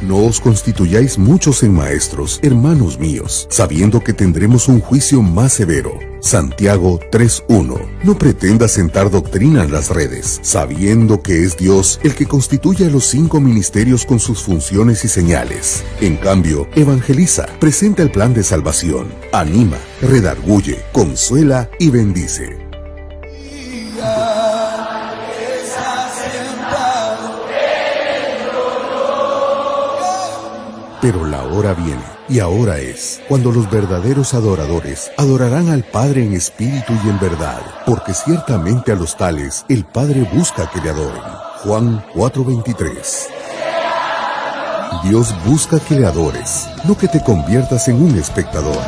No os constituyáis muchos en maestros, hermanos míos, sabiendo que tendremos un juicio más severo. Santiago 3:1. No pretendas sentar doctrina en las redes, sabiendo que es Dios el que constituye a los 5 ministerios con sus funciones y señales. En cambio, evangeliza, presenta el plan de salvación, anima, redarguye, consuela y bendice. Pero la hora viene, y ahora es, cuando los verdaderos adoradores adorarán al Padre en espíritu y en verdad, porque ciertamente a los tales el Padre busca que le adoren. Juan 4:23. Dios busca que le adores, no que te conviertas en un espectador.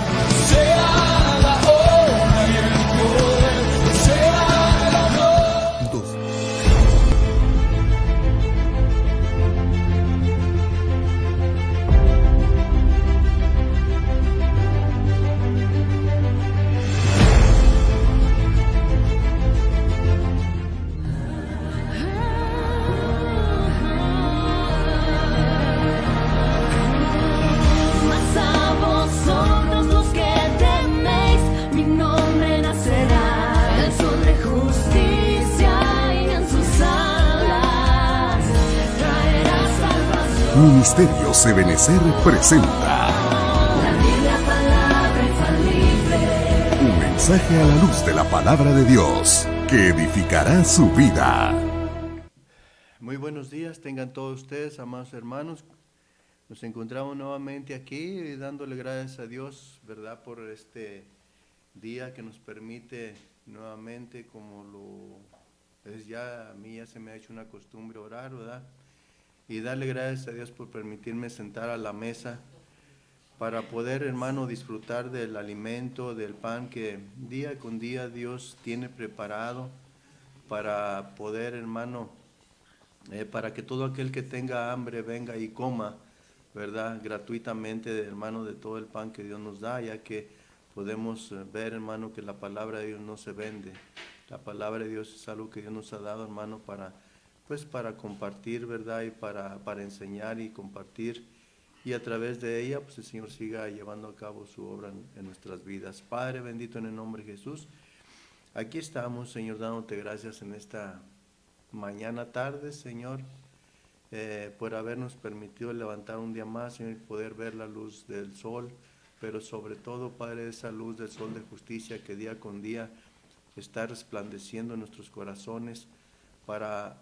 Ministerios Ebenecer presenta un mensaje a la luz de la palabra de Dios que edificará su vida. Muy buenos días, tengan todos ustedes, amados hermanos. Nos encontramos nuevamente aquí dándole gracias a Dios, ¿verdad? Por este día que nos permite nuevamente, como lo es ya, a mí ya se me ha hecho una costumbre orar, ¿verdad? Y darle gracias a Dios por permitirme sentar a la mesa para poder, hermano, disfrutar del alimento, del pan que día con día Dios tiene preparado para poder, hermano, para que todo aquel que tenga hambre venga y coma, ¿verdad? Gratuitamente, hermano, de todo el pan que Dios nos da, ya que podemos ver, hermano, que la palabra de Dios no se vende. La palabra de Dios es algo que Dios nos ha dado, hermano, para compartir, ¿verdad? Y para enseñar y compartir. Y a través de ella, pues el Señor siga llevando a cabo su obra en nuestras vidas. Padre bendito, en el nombre de Jesús, aquí estamos, Señor, dándote gracias en esta mañana, tarde, Señor, por habernos permitido levantar un día más, Señor, y poder ver la luz del sol, pero sobre todo, Padre, esa luz del sol de justicia que día con día está resplandeciendo en nuestros corazones para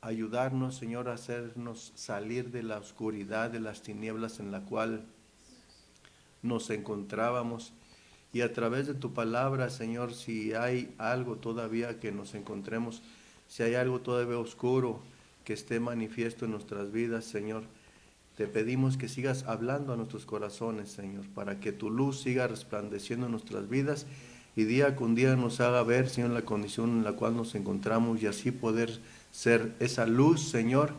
ayudarnos, Señor, a hacernos salir de la oscuridad, de las tinieblas en la cual nos encontrábamos. Y a través de tu palabra, Señor, si hay algo todavía que nos encontremos, si hay algo todavía oscuro que esté manifiesto en nuestras vidas, Señor, te pedimos que sigas hablando a nuestros corazones, Señor, para que tu luz siga resplandeciendo en nuestras vidas y día con día nos haga ver, Señor, la condición en la cual nos encontramos y así poder ser esa luz, Señor,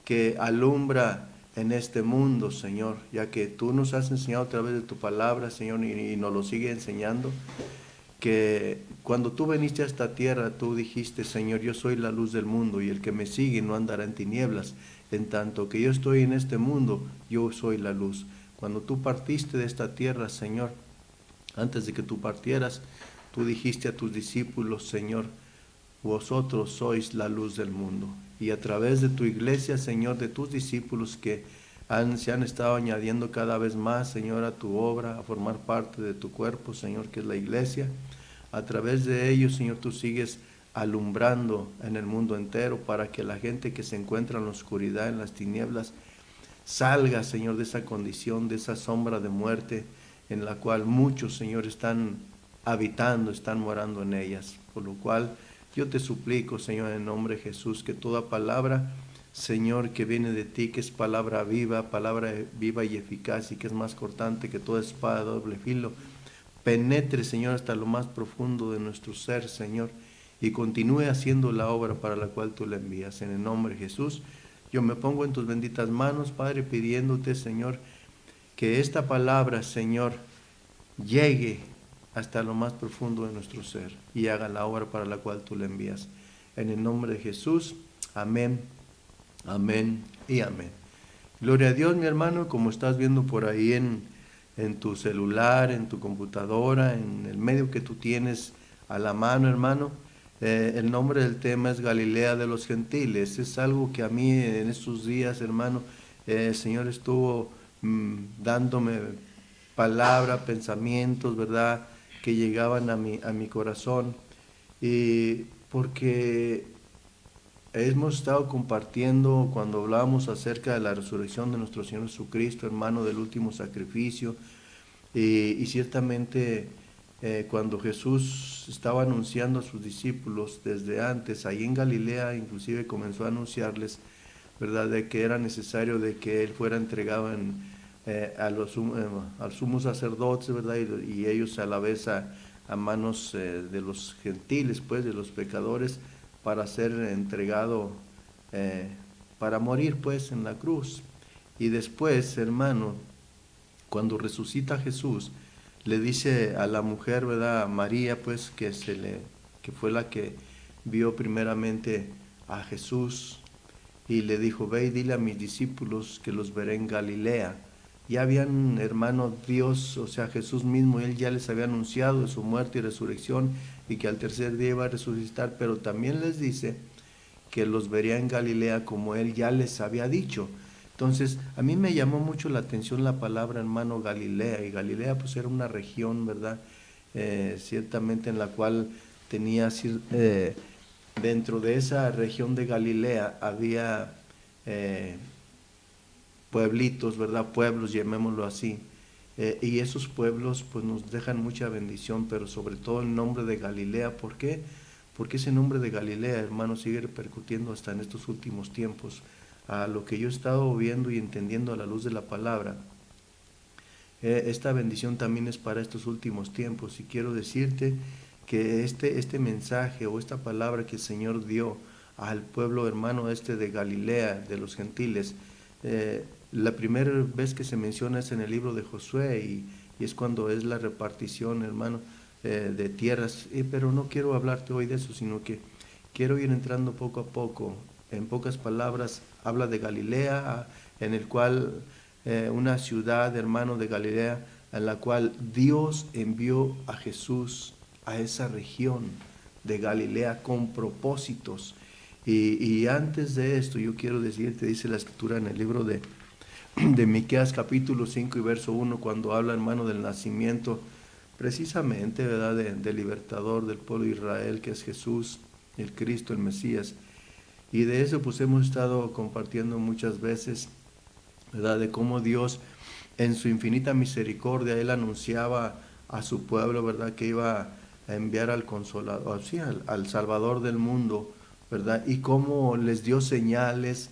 que alumbra en este mundo, Señor, ya que tú nos has enseñado a través de tu palabra, Señor, y nos lo sigue enseñando, que cuando tú viniste a esta tierra, tú dijiste, Señor, yo soy la luz del mundo y el que me sigue no andará en tinieblas, en tanto que yo estoy en este mundo, yo soy la luz. Cuando tú partiste de esta tierra, Señor, antes de que tú partieras, tú dijiste a tus discípulos, Señor, vosotros sois la luz del mundo. Y a través de tu iglesia, Señor, de tus discípulos que se han estado añadiendo cada vez más, Señor, a tu obra, a formar parte de tu cuerpo, Señor, que es la iglesia. A través de ellos, Señor, tú sigues alumbrando en el mundo entero para que la gente que se encuentra en la oscuridad, en las tinieblas, salga, Señor, de esa condición, de esa sombra de muerte en la cual muchos, Señor, están habitando, están morando en ellas. Por lo cual, yo te suplico, Señor, en el nombre de Jesús, que toda palabra, Señor, que viene de ti, que es palabra viva y eficaz y que es más cortante que toda espada de doble filo, penetre, Señor, hasta lo más profundo de nuestro ser, Señor, y continúe haciendo la obra para la cual tú la envías. En el nombre de Jesús, yo me pongo en tus benditas manos, Padre, pidiéndote, Señor, que esta palabra, Señor, llegue hasta lo más profundo de nuestro ser y haga la obra para la cual tú la envías. En el nombre de Jesús, amén, amén y amén. Gloria a Dios, mi hermano, como estás viendo por ahí en tu celular, en tu computadora, en el medio que tú tienes a la mano, hermano. El nombre del tema es Galilea de los Gentiles. Es algo que a mí en estos días, hermano, el Señor estuvo dándome palabra, pensamientos, ¿verdad? Que llegaban a mi corazón. Y porque hemos estado compartiendo cuando hablábamos acerca de la resurrección de nuestro Señor Jesucristo, hermano, del último sacrificio. Y ciertamente cuando Jesús estaba anunciando a sus discípulos desde antes, ahí en Galilea, inclusive comenzó a anunciarles, ¿verdad?, de que era necesario de que Él fuera entregado al sumo sacerdote, ¿verdad? Y ellos a la vez a manos de los gentiles, pues, de los pecadores, para ser entregado, para morir, pues, en la cruz. Y después, hermano, cuando resucita Jesús, le dice a la mujer, ¿verdad?, María, pues, que fue la que vio primeramente a Jesús, y le dijo: ve y dile a mis discípulos que los veré en Galilea. Ya habían, hermano, Dios, o sea, Jesús mismo, Él ya les había anunciado de su muerte y resurrección, y que al tercer día iba a resucitar, pero también les dice que los vería en Galilea como Él ya les había dicho. Entonces, a mí me llamó mucho la atención la palabra, hermano, Galilea, y Galilea pues era una región, ¿verdad? Ciertamente en la cual tenía, dentro de esa región de Galilea había pueblitos, ¿verdad? Pueblos, llamémoslo así. Y esos pueblos pues nos dejan mucha bendición, pero sobre todo el nombre de Galilea. ¿Por qué? Porque ese nombre de Galilea, hermano, sigue repercutiendo hasta en estos últimos tiempos. A lo que yo he estado viendo y entendiendo a la luz de la palabra, esta bendición también es para estos últimos tiempos. Y quiero decirte que este mensaje o esta palabra que el Señor dio al pueblo hermano de Galilea, de los gentiles, la primera vez que se menciona es en el libro de Josué, y es cuando es la repartición, hermano, de tierras. Pero no quiero hablarte hoy de eso, sino que quiero ir entrando poco a poco. En pocas palabras, habla de Galilea, en el cual una ciudad, hermano, de Galilea, en la cual Dios envió a Jesús a esa región de Galilea con propósitos. Y antes de esto, yo quiero decirte, dice la Escritura en el libro de Miqueas capítulo 5 y verso 1, cuando habla, hermano, del nacimiento, precisamente, ¿verdad?, del libertador del pueblo de Israel, que es Jesús, el Cristo, el Mesías. Y de eso pues hemos estado compartiendo muchas veces, ¿verdad?, de cómo Dios en su infinita misericordia, Él anunciaba a su pueblo, ¿verdad?, que iba a enviar al Consolador, sí, al Salvador del mundo, ¿verdad?, y cómo les dio señales,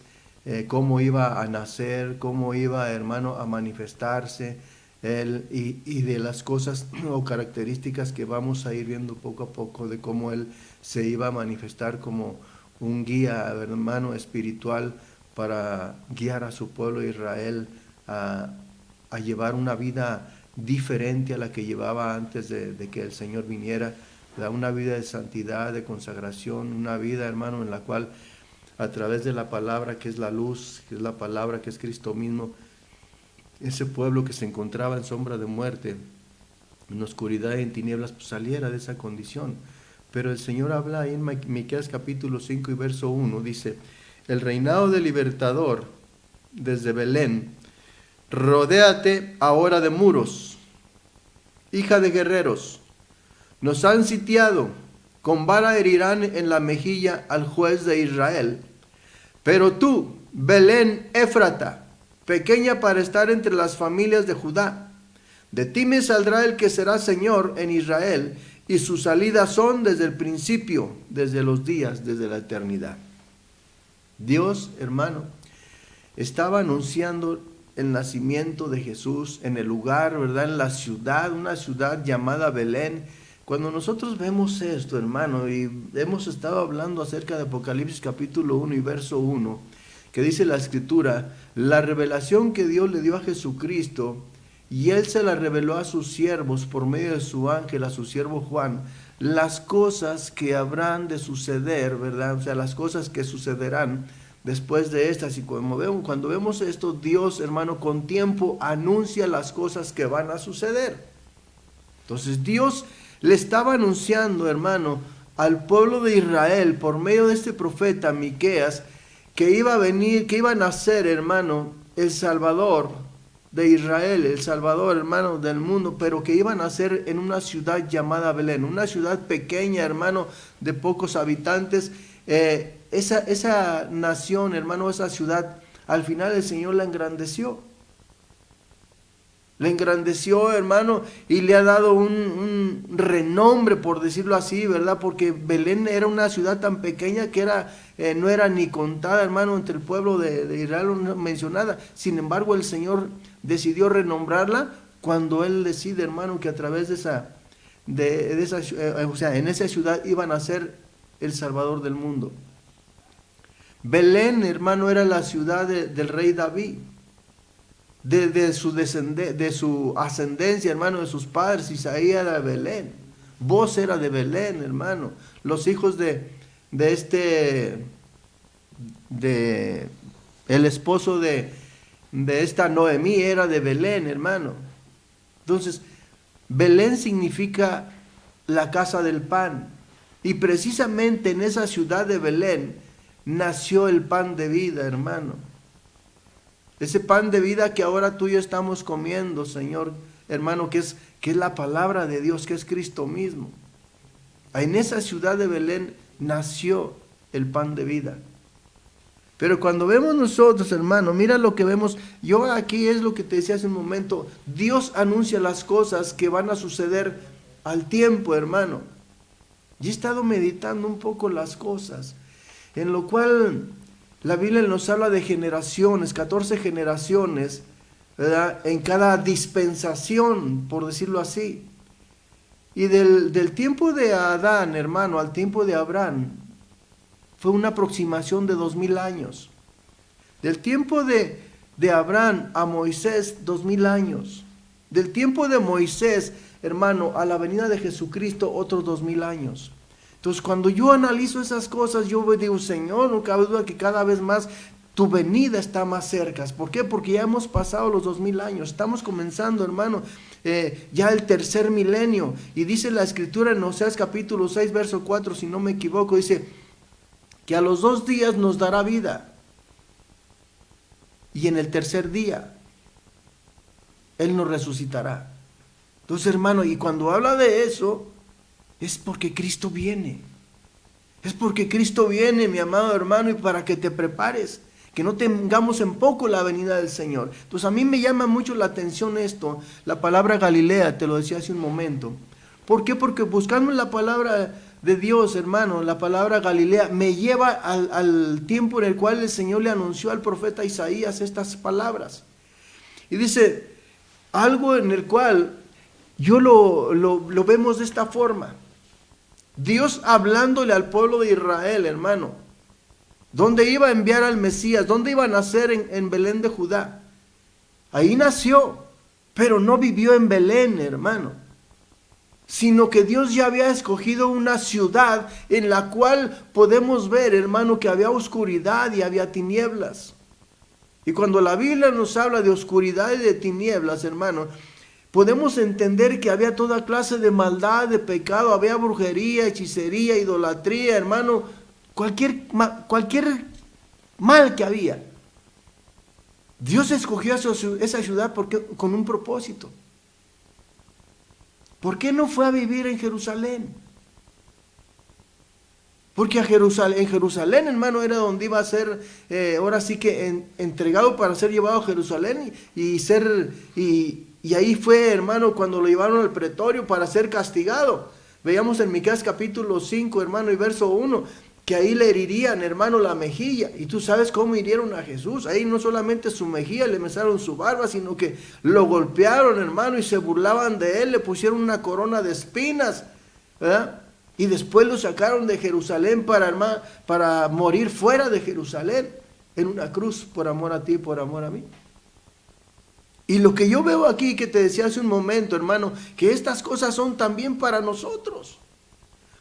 cómo iba a nacer, cómo iba, hermano, a manifestarse, Él, y de las cosas o características que vamos a ir viendo poco a poco, de cómo Él se iba a manifestar como un guía, hermano, espiritual para guiar a su pueblo Israel a llevar una vida diferente a la que llevaba antes de que el Señor viniera, una vida de santidad, de consagración, una vida, hermano, en la cual a través de la palabra que es la luz, que es la palabra que es Cristo mismo, ese pueblo que se encontraba en sombra de muerte, en oscuridad y en tinieblas, pues saliera de esa condición. Pero el Señor habla ahí en Miqueas capítulo 5 y verso 1, dice: el reinado del libertador desde Belén, rodéate ahora de muros, hija de guerreros, nos han sitiado, con vara herirán en la mejilla al juez de Israel. Pero tú, Belén Éfrata, pequeña para estar entre las familias de Judá, de ti me saldrá el que será Señor en Israel, y sus salidas son desde el principio, desde los días, desde la eternidad. Dios, hermano, estaba anunciando el nacimiento de Jesús en el lugar, ¿verdad?, en la ciudad, una ciudad llamada Belén. Cuando nosotros vemos esto, hermano, y hemos estado hablando acerca de Apocalipsis capítulo 1 y verso 1, que dice la Escritura, la revelación que Dios le dio a Jesucristo, y Él se la reveló a sus siervos por medio de su ángel, a su siervo Juan, las cosas que habrán de suceder, ¿verdad? O sea, las cosas que sucederán después de estas. Y cuando vemos esto, Dios, hermano, con tiempo anuncia las cosas que van a suceder. Entonces Dios le estaba anunciando, hermano, al pueblo de Israel por medio de este profeta Miqueas, que iba a venir, que iba a nacer, hermano, el Salvador de Israel, el Salvador, hermano, del mundo, pero que iba a nacer en una ciudad llamada Belén, una ciudad pequeña, hermano, de pocos habitantes. Esa nación, hermano, esa ciudad, al final el Señor la engrandeció. Le engrandeció, hermano, y le ha dado un renombre, por decirlo así, ¿verdad? Porque Belén era una ciudad tan pequeña que no era ni contada, hermano, entre el pueblo de Israel, no mencionada. Sin embargo, el Señor decidió renombrarla cuando Él decide, hermano, que a través en esa ciudad iban a ser el Salvador del mundo. Belén, hermano, era la ciudad del rey David. De su ascendencia, hermano, de sus padres. Isaías era de Belén, vos era de Belén, hermano. Los hijos el esposo de esta Noemí era de Belén, hermano. Entonces, Belén significa la casa del pan. Y precisamente en esa ciudad de Belén nació el pan de vida, hermano. Ese pan de vida que ahora tú y yo estamos comiendo, Señor, hermano, que es la palabra de Dios, que es Cristo mismo. En esa ciudad de Belén nació el pan de vida. Pero cuando vemos nosotros, hermano, mira lo que vemos. Yo aquí es lo que te decía hace un momento. Dios anuncia las cosas que van a suceder al tiempo, hermano. Yo he estado meditando un poco las cosas, en lo cual la Biblia nos habla de generaciones, 14 generaciones, ¿verdad? En cada dispensación, por decirlo así. Y del tiempo de Adán, hermano, al tiempo de Abraham, fue una aproximación de 2000 años. Del tiempo de Abraham a Moisés, 2000 años. Del tiempo de Moisés, hermano, a la venida de Jesucristo, otros 2000 años. Entonces, cuando yo analizo esas cosas, yo digo, Señor, no cabe duda que cada vez más tu venida está más cerca. ¿Por qué? Porque ya hemos pasado los 2000 años. Estamos comenzando, hermano, ya el tercer milenio. Y dice la Escritura en Oseas capítulo 6, verso 4, si no me equivoco, dice que a los 2 días nos dará vida. Y en el tercer día, Él nos resucitará. Entonces, hermano, y cuando habla de eso, es porque Cristo viene. Es porque Cristo viene, mi amado hermano, y para que te prepares, que no tengamos en poco la venida del Señor. Entonces a mí me llama mucho la atención esto, la palabra Galilea, te lo decía hace un momento. ¿Por qué? Porque buscando la palabra de Dios, hermano, la palabra Galilea me lleva al tiempo en el cual el Señor le anunció al profeta Isaías estas palabras. Y dice, algo en el cual yo lo vemos de esta forma. Dios hablándole al pueblo de Israel, hermano, ¿dónde iba a enviar al Mesías? ¿Dónde iba a nacer? En Belén de Judá. Ahí nació, pero no vivió en Belén, hermano, sino que Dios ya había escogido una ciudad en la cual podemos ver, hermano, que había oscuridad y había tinieblas. Y cuando la Biblia nos habla de oscuridad y de tinieblas, hermano, podemos entender que había toda clase de maldad, de pecado, había brujería, hechicería, idolatría, hermano, cualquier mal que había. Dios escogió esa ciudad con un propósito. ¿Por qué no fue a vivir en Jerusalén? Porque en Jerusalén, hermano, era donde iba a ser, ahora sí que entregado para ser llevado a Jerusalén y ahí fue, hermano, cuando lo llevaron al pretorio para ser castigado. Veíamos en Miqueas capítulo 5, hermano, y verso 1, que ahí le herirían, hermano, la mejilla. Y tú sabes cómo hirieron a Jesús. Ahí no solamente su mejilla, le mesaron su barba, sino que lo golpearon, hermano, y se burlaban de él. Le pusieron una corona de espinas, ¿verdad? Y después lo sacaron de Jerusalén para morir fuera de Jerusalén, en una cruz, por amor a ti, por amor a mí. Y lo que yo veo aquí, que te decía hace un momento, hermano, que estas cosas son también para nosotros.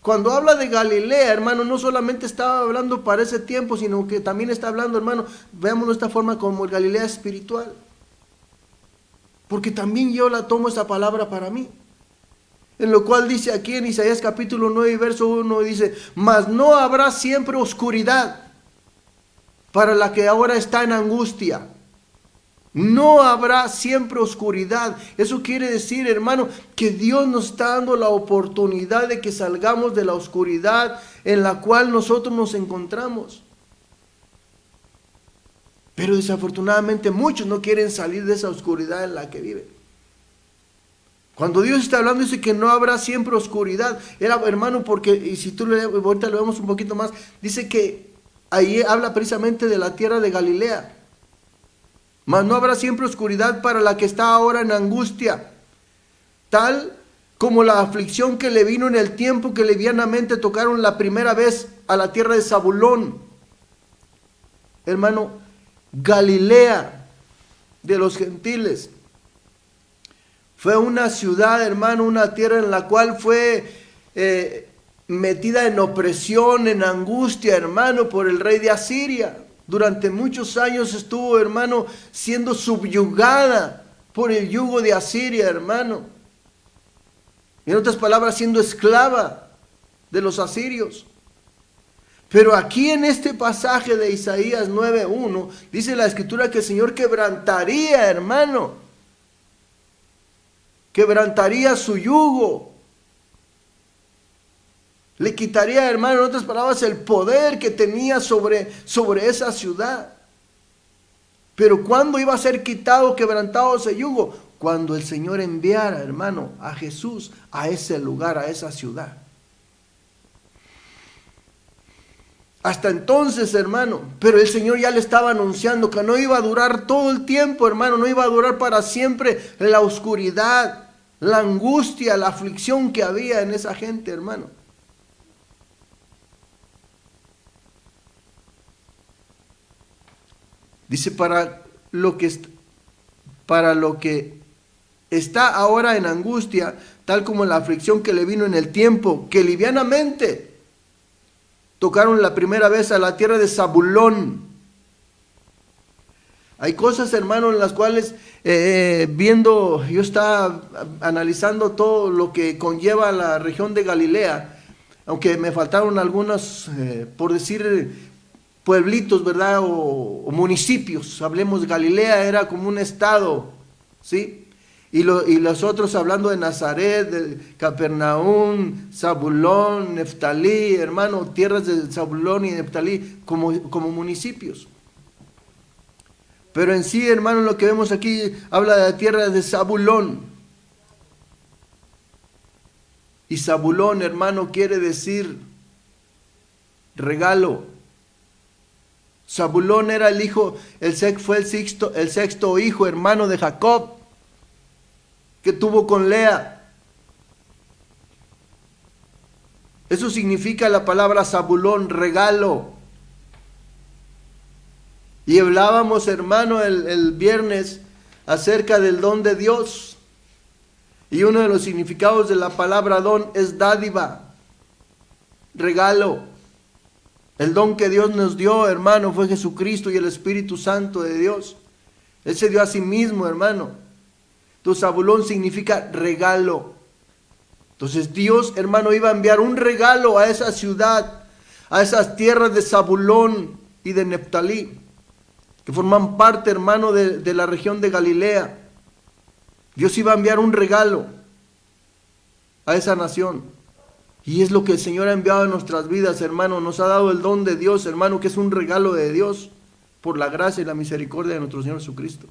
Cuando habla de Galilea, hermano, no solamente estaba hablando para ese tiempo, sino que también está hablando, hermano, veámoslo de esta forma, como el Galilea espiritual. Porque también yo la tomo esa palabra para mí. En lo cual dice aquí en Isaías capítulo 9, verso 1, dice, mas no habrá siempre oscuridad para la que ahora está en angustia. No habrá siempre oscuridad. Eso quiere decir, hermano, que Dios nos está dando la oportunidad de que salgamos de la oscuridad en la cual nosotros nos encontramos. Pero desafortunadamente muchos no quieren salir de esa oscuridad en la que viven. Cuando Dios está hablando dice que no habrá siempre oscuridad. Era, hermano, porque, y si tú ahorita lo vemos un poquito más, dice que ahí habla precisamente de la tierra de Galilea. Mas no habrá siempre oscuridad para la que está ahora en angustia, tal como la aflicción que le vino en el tiempo que livianamente tocaron la primera vez a la tierra de Zabulón. Hermano, Galilea de los gentiles fue una ciudad, hermano, una tierra en la cual fue metida en opresión, en angustia, hermano, por el rey de Asiria. Durante muchos años estuvo, hermano, siendo subyugada por el yugo de Asiria, hermano. En otras palabras, siendo esclava de los asirios. Pero aquí en este pasaje de Isaías 9:1, dice la Escritura que el Señor quebrantaría, hermano. Quebrantaría su yugo. Le quitaría, hermano, en otras palabras, el poder que tenía sobre esa ciudad. Pero ¿cuándo iba a ser quitado, quebrantado ese yugo? Cuando el Señor enviara, hermano, a Jesús a ese lugar, a esa ciudad. Hasta entonces, hermano, pero el Señor ya le estaba anunciando que no iba a durar todo el tiempo, hermano, no iba a durar para siempre la oscuridad, la angustia, la aflicción que había en esa gente, hermano. Dice, para lo que está ahora en angustia, tal como la aflicción que le vino en el tiempo, que livianamente tocaron la primera vez a la tierra de Zabulón. Hay cosas, hermano, en las cuales yo estaba analizando todo lo que conlleva la región de Galilea, aunque me faltaron algunos, por decir, pueblitos, ¿verdad? O municipios. Hablemos de Galilea, era como un estado, ¿sí? Y los otros hablando de Nazaret, de Capernaum, Zabulón, Neftalí, hermano, tierras de Zabulón y Neftalí como municipios. Pero en sí, hermano, lo que vemos aquí habla de la tierra de Zabulón. Y Zabulón, hermano, quiere decir regalo. Zabulón era fue el sexto hijo, hermano de Jacob, que tuvo con Lea. Eso significa la palabra Zabulón, regalo. Y hablábamos, hermano, el viernes acerca del don de Dios. Y uno de los significados de la palabra don es dádiva, regalo. El don que Dios nos dio, hermano, fue Jesucristo y el Espíritu Santo de Dios. Él se dio a sí mismo, hermano. Entonces, Zabulón significa regalo. Entonces, Dios, hermano, iba a enviar un regalo a esa ciudad, a esas tierras de Zabulón y de Neftalí, que forman parte, hermano, de la región de Galilea. Dios iba a enviar un regalo a esa nación. Y es lo que el Señor ha enviado en nuestras vidas, hermano. Nos ha dado el don de Dios, hermano, que es un regalo de Dios por la gracia y la misericordia de nuestro Señor Jesucristo.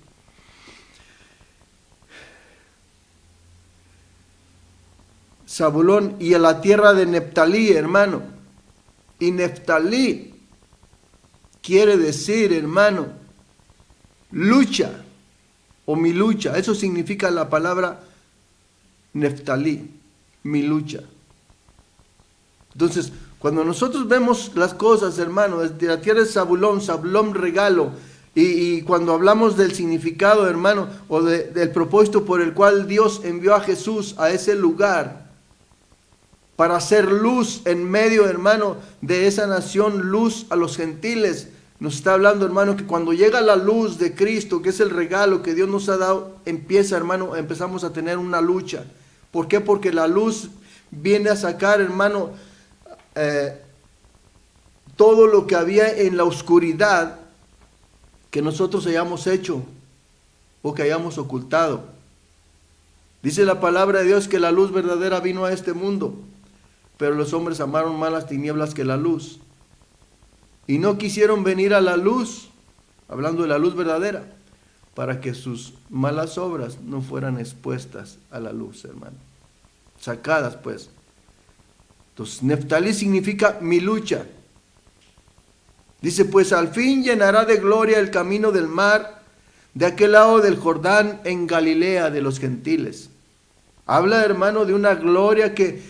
Zabulón y a la tierra de Neftalí, hermano. Y Neftalí quiere decir, hermano, lucha o mi lucha. Eso significa la palabra Neftalí, mi lucha. Entonces, cuando nosotros vemos las cosas, hermano, desde la tierra de Zabulón, Zabulón regalo, y cuando hablamos del significado, hermano, o del propósito por el cual Dios envió a Jesús a ese lugar, para hacer luz en medio, hermano, de esa nación, luz a los gentiles. Nos está hablando, hermano, que cuando llega la luz de Cristo, que es el regalo que Dios nos ha dado, empezamos a tener una lucha. ¿Por qué? Porque la luz viene a sacar, hermano, todo lo que había en la oscuridad que nosotros hayamos hecho o que hayamos ocultado. Dice la palabra de Dios que la luz verdadera vino a este mundo, pero los hombres amaron más las tinieblas que la luz. Y no quisieron venir a la luz, hablando de la luz verdadera, para que sus malas obras no fueran expuestas a la luz, hermano. Sacadas, pues. Entonces, Neftalí significa mi lucha. Dice, pues al fin llenará de gloria el camino del mar, de aquel lado del Jordán, en Galilea de los gentiles. Habla, hermano, de una gloria que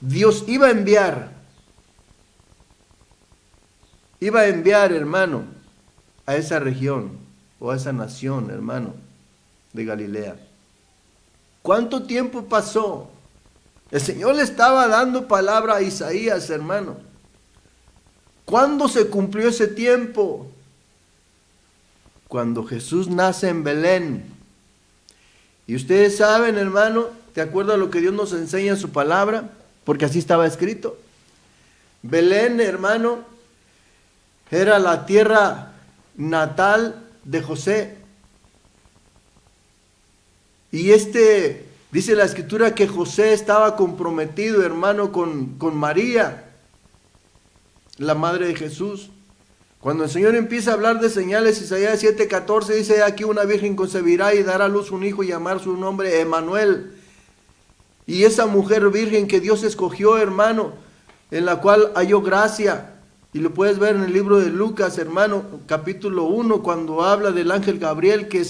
Dios iba a enviar. Iba a enviar, hermano, a esa región o a esa nación, hermano, de Galilea. ¿Cuánto tiempo pasó? El Señor le estaba dando palabra a Isaías, hermano. ¿Cuándo se cumplió ese tiempo? Cuando Jesús nace en Belén. Y ustedes saben, hermano, de acuerdo a lo que Dios nos enseña en su palabra, porque así estaba escrito. Belén, hermano, era la tierra natal de José. Y dice la escritura que José estaba comprometido, hermano, con María, la madre de Jesús. Cuando el Señor empieza a hablar de señales, Isaías 7:14 dice, aquí una virgen concebirá y dará a luz un hijo y llamar su nombre Emmanuel. Y esa mujer virgen que Dios escogió, hermano, en la cual halló gracia. Y lo puedes ver en el libro de Lucas, hermano, capítulo 1, cuando habla del ángel Gabriel, que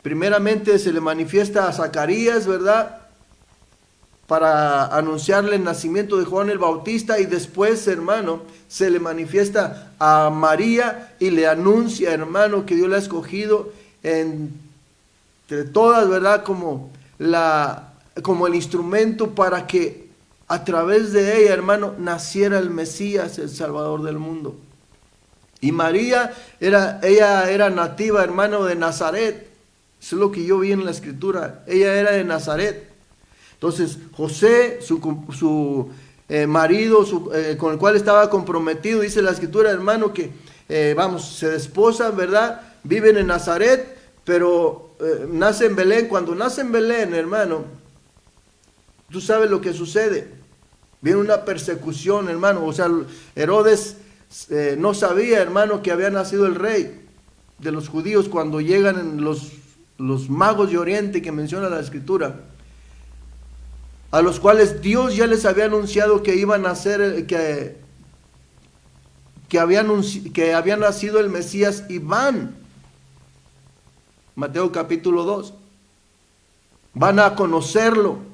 primeramente se le manifiesta a Zacarías, ¿verdad?, para anunciarle el nacimiento de Juan el Bautista, y después, hermano, se le manifiesta a María y le anuncia, hermano, que Dios la ha escogido entre todas, ¿verdad?, como el instrumento para que a través de ella, hermano, naciera el Mesías, el Salvador del mundo. Y María, ella era nativa, hermano, de Nazaret. Eso es lo que yo vi en la escritura. Ella era de Nazaret. Entonces, José, su marido, con el cual estaba comprometido, dice la escritura, hermano, que, se desposan, ¿verdad? Viven en Nazaret, pero nace en Belén. Cuando nace en Belén, hermano, tú sabes lo que sucede. Viene una persecución, hermano. O sea, Herodes no sabía, hermano, que había nacido el rey de los judíos cuando llegan los magos de Oriente que menciona la escritura, a los cuales Dios ya les había anunciado que iban a nacer, que había nacido el Mesías, y van. Mateo capítulo 2. Van a conocerlo.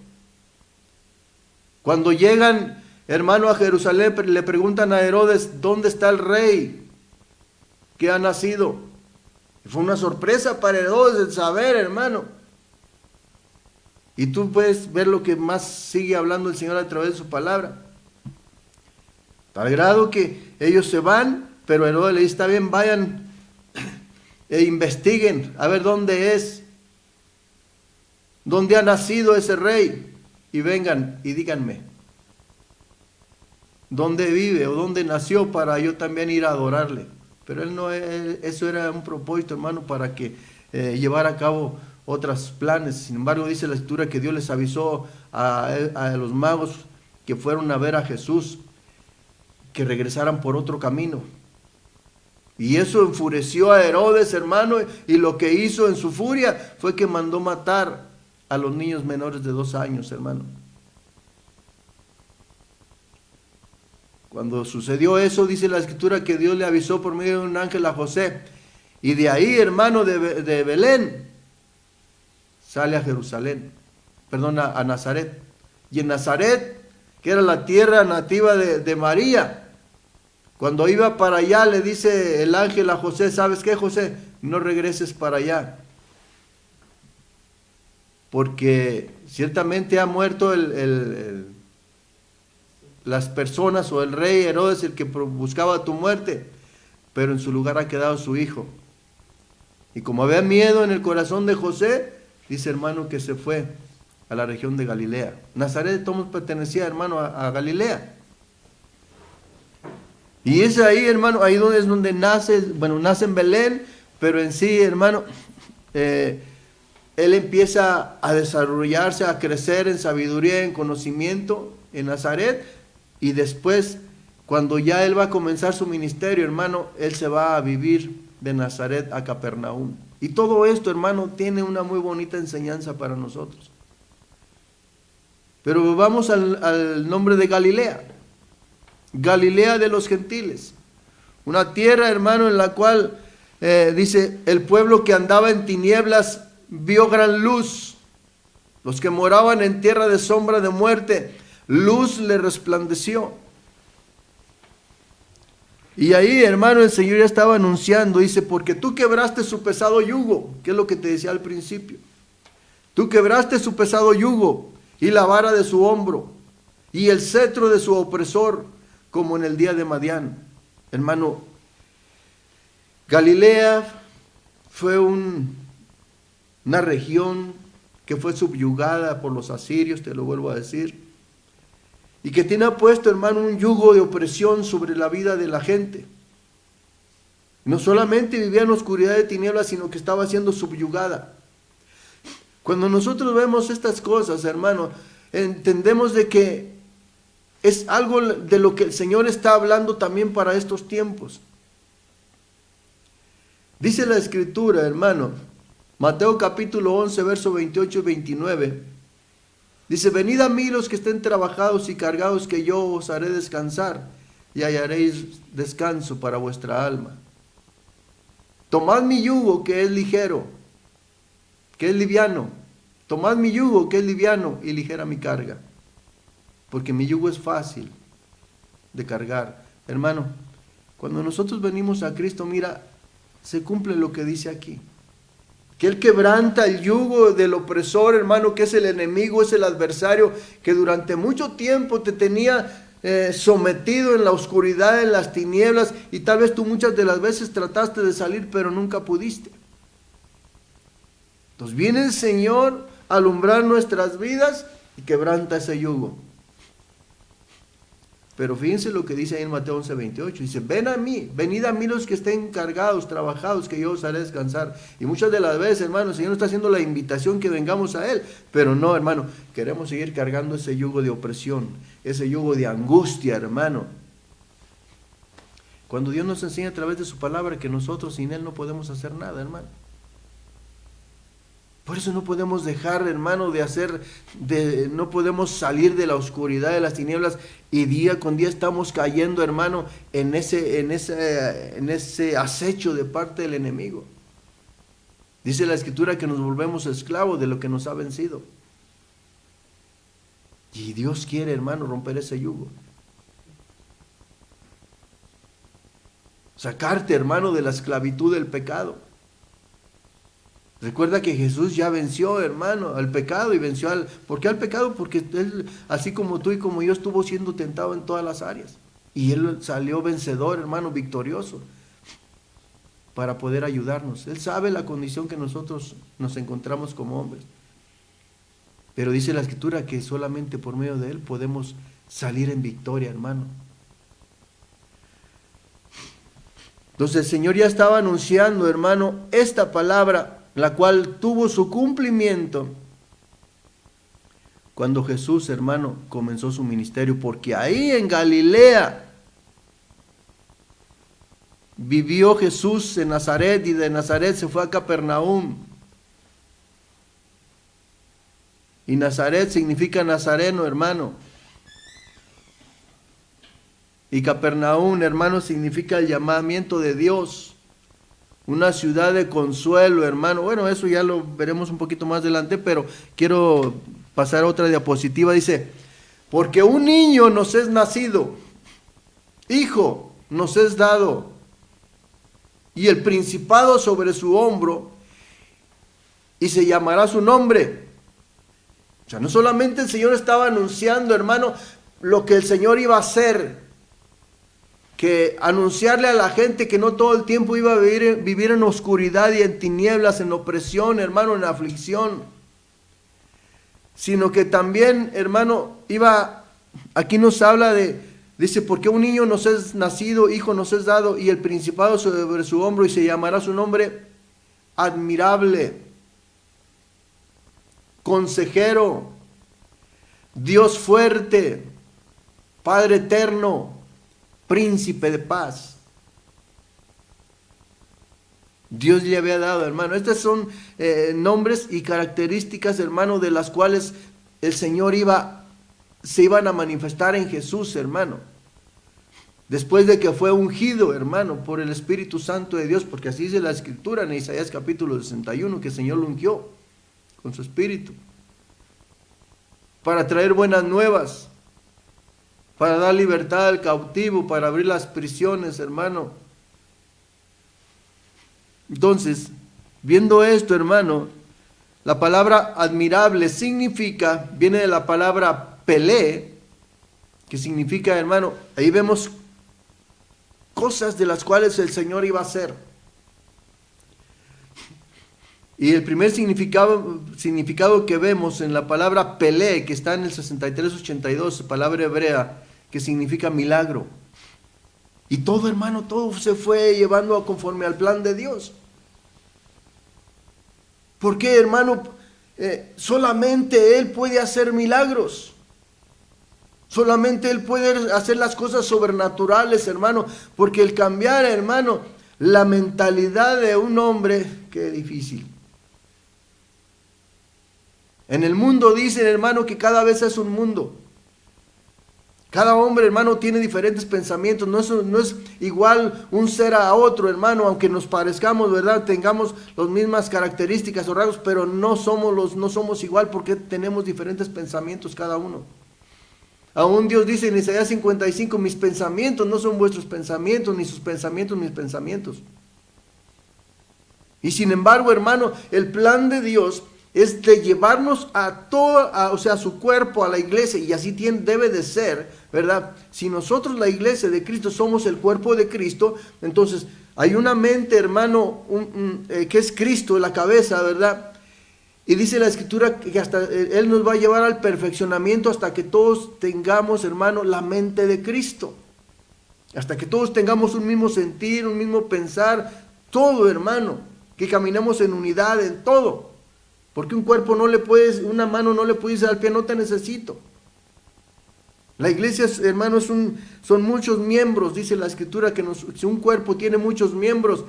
Cuando llegan, hermano, a Jerusalén, le preguntan a Herodes, ¿dónde está el rey que ha nacido? Y fue una sorpresa para Herodes el saber, hermano. Y tú puedes ver lo que más sigue hablando el Señor a través de su palabra. Tal grado que ellos se van, pero Herodes le dice, está bien, vayan e investiguen a ver dónde es, dónde ha nacido ese rey, y vengan y díganme dónde vive o dónde nació para yo también ir a adorarle. Pero eso era un propósito, hermano, para que llevara a cabo otros planes. Sin embargo, dice la escritura que Dios les avisó a los magos que fueron a ver a Jesús que regresaran por otro camino. Y eso enfureció a Herodes, hermano, y lo que hizo en su furia fue que mandó matar a los niños menores de 2 años, hermano. Cuando sucedió eso, dice la escritura que Dios le avisó por medio de un ángel a José. Y de ahí, hermano, de Belén, sale a Jerusalén, a Nazaret. Y en Nazaret, que era la tierra nativa de María, cuando iba para allá, le dice el ángel a José, ¿sabes qué, José? No regreses para allá. porque ciertamente ha muerto las personas o el rey Herodes, el que buscaba tu muerte, pero en su lugar ha quedado su hijo. Y como había miedo en el corazón de José, dice, hermano, que se fue a la región de Galilea. Nazaret de todos pertenecía, hermano, a Galilea. Y es ahí, hermano, ahí donde es donde nace, bueno, nace en Belén, pero en sí, hermano, él empieza a desarrollarse, a crecer en sabiduría, en conocimiento en Nazaret, y después, cuando ya él va a comenzar su ministerio, hermano, él se va a vivir de Nazaret a Capernaum. Y todo esto, hermano, tiene una muy bonita enseñanza para nosotros. Pero vamos al nombre de Galilea. Galilea de los gentiles. Una tierra, hermano, en la cual dice, el pueblo que andaba en tinieblas vio gran luz. Los que moraban en tierra de sombra de muerte, luz le resplandeció. Y ahí, hermano, el Señor ya estaba anunciando, dice, porque tú quebraste su pesado yugo, que es lo que te decía al principio. Tú quebraste su pesado yugo y la vara de su hombro y el cetro de su opresor, como en el día de Madián. Hermano, Galilea fue una región que fue subyugada por los asirios, te lo vuelvo a decir, y que tiene puesto, hermano, un yugo de opresión sobre la vida de la gente. No solamente vivía en oscuridad de tinieblas, sino que estaba siendo subyugada. Cuando nosotros vemos estas cosas, hermano, entendemos de que es algo de lo que el Señor está hablando también para estos tiempos. Dice la Escritura, hermano, Mateo capítulo 11, verso 28 y 29, dice, venid a mí los que estén trabajados y cargados, que yo os haré descansar, y hallaréis descanso para vuestra alma. Tomad mi yugo, que es ligero, que es liviano. Tomad mi yugo, que es liviano, y ligera mi carga. Porque mi yugo es fácil de cargar. Hermano, cuando nosotros venimos a Cristo, mira, se cumple lo que dice aquí. Que Él quebranta el yugo del opresor, hermano, que es el enemigo, es el adversario, que durante mucho tiempo te tenía sometido en la oscuridad, en las tinieblas, y tal vez tú muchas de las veces trataste de salir, pero nunca pudiste. Entonces viene el Señor a alumbrar nuestras vidas y quebranta ese yugo. Pero fíjense lo que dice ahí en Mateo 11, 28. Dice, ven a mí, venid a mí los que estén cargados, trabajados, que yo os haré descansar. Y muchas de las veces, hermano, el Señor nos está haciendo la invitación que vengamos a Él. Pero no, hermano, queremos seguir cargando ese yugo de opresión, ese yugo de angustia, hermano. Cuando Dios nos enseña a través de su palabra que nosotros sin Él no podemos hacer nada, hermano. Por eso no podemos dejar, hermano, no podemos salir de la oscuridad, de las tinieblas, y día con día estamos cayendo, hermano, en ese acecho de parte del enemigo. Dice la Escritura que nos volvemos esclavos de lo que nos ha vencido. Y Dios quiere, hermano, romper ese yugo. Sacarte, hermano, de la esclavitud del pecado. Recuerda que Jesús ya venció, hermano, al pecado y venció ¿por qué al pecado? Porque Él, así como tú y como yo, estuvo siendo tentado en todas las áreas. Y Él salió vencedor, hermano, victorioso, para poder ayudarnos. Él sabe la condición que nosotros nos encontramos como hombres. Pero dice la Escritura que solamente por medio de Él podemos salir en victoria, hermano. Entonces el Señor ya estaba anunciando, hermano, esta palabra, la cual tuvo su cumplimiento cuando Jesús, hermano, comenzó su ministerio, porque ahí en Galilea vivió Jesús en Nazaret, y de Nazaret se fue a Capernaum. Y Nazaret significa nazareno, hermano. Y Capernaum, hermano, significa el llamamiento de Dios. Una ciudad de consuelo, hermano. Bueno, eso ya lo veremos un poquito más adelante, pero quiero pasar a otra diapositiva. Dice, porque un niño nos es nacido, hijo nos es dado, y el principado sobre su hombro, y se llamará su nombre, O sea, no solamente el Señor estaba anunciando, hermano, lo que el Señor iba a hacer, que anunciarle a la gente que no todo el tiempo iba a vivir en oscuridad y en tinieblas, en opresión, hermano, en aflicción, sino que también, hermano, aquí nos habla dice, porque un niño nos es nacido, hijo nos es dado, y el principado sobre su hombro, y se llamará su nombre admirable, consejero, Dios fuerte, Padre eterno, príncipe de paz. Dios le había dado, hermano. Estos son nombres y características, hermano, de las cuales el Señor se iban a manifestar en Jesús, hermano. Después de que fue ungido, hermano, por el Espíritu Santo de Dios, porque así dice la Escritura en Isaías capítulo 61, que el Señor lo ungió con su Espíritu, para traer buenas nuevas, para dar libertad al cautivo, para abrir las prisiones, hermano. Entonces, viendo esto, hermano, la palabra admirable viene de la palabra pelé, que significa, hermano, ahí vemos cosas de las cuales el Señor iba a hacer. Y el primer significado que vemos en la palabra pelé, que está en el 6382, palabra hebrea, que significa milagro. Y todo, hermano, todo se fue llevando conforme al plan de Dios. ¿Por qué, hermano? Solamente Él puede hacer milagros. Solamente Él puede hacer las cosas sobrenaturales, hermano. Porque el cambiar, hermano, la mentalidad de un hombre, qué difícil. En el mundo dicen, hermano, que cada vez es un mundo. Cada hombre, hermano, tiene diferentes pensamientos. No es igual un ser a otro, hermano, aunque nos parezcamos, ¿verdad? Tengamos las mismas características o rasgos, pero no somos igual porque tenemos diferentes pensamientos cada uno. Aún Dios dice en Isaías 55, mis pensamientos no son vuestros pensamientos, ni sus pensamientos mis pensamientos. Y sin embargo, hermano, el plan de Dios es de llevarnos o sea, a su cuerpo, a la iglesia, y así debe de ser, ¿verdad? Si nosotros, la iglesia de Cristo, somos el cuerpo de Cristo, entonces hay una mente, hermano, que es Cristo, la cabeza, ¿verdad? Y dice la Escritura que hasta Él nos va a llevar al perfeccionamiento hasta que todos tengamos, hermano, la mente de Cristo. Hasta que todos tengamos un mismo sentir, un mismo pensar, todo, hermano, que caminemos en unidad en todo. Porque una mano no le puede decir al pie, no te necesito. La iglesia, hermanos, son muchos miembros, dice la Escritura, que si un cuerpo tiene muchos miembros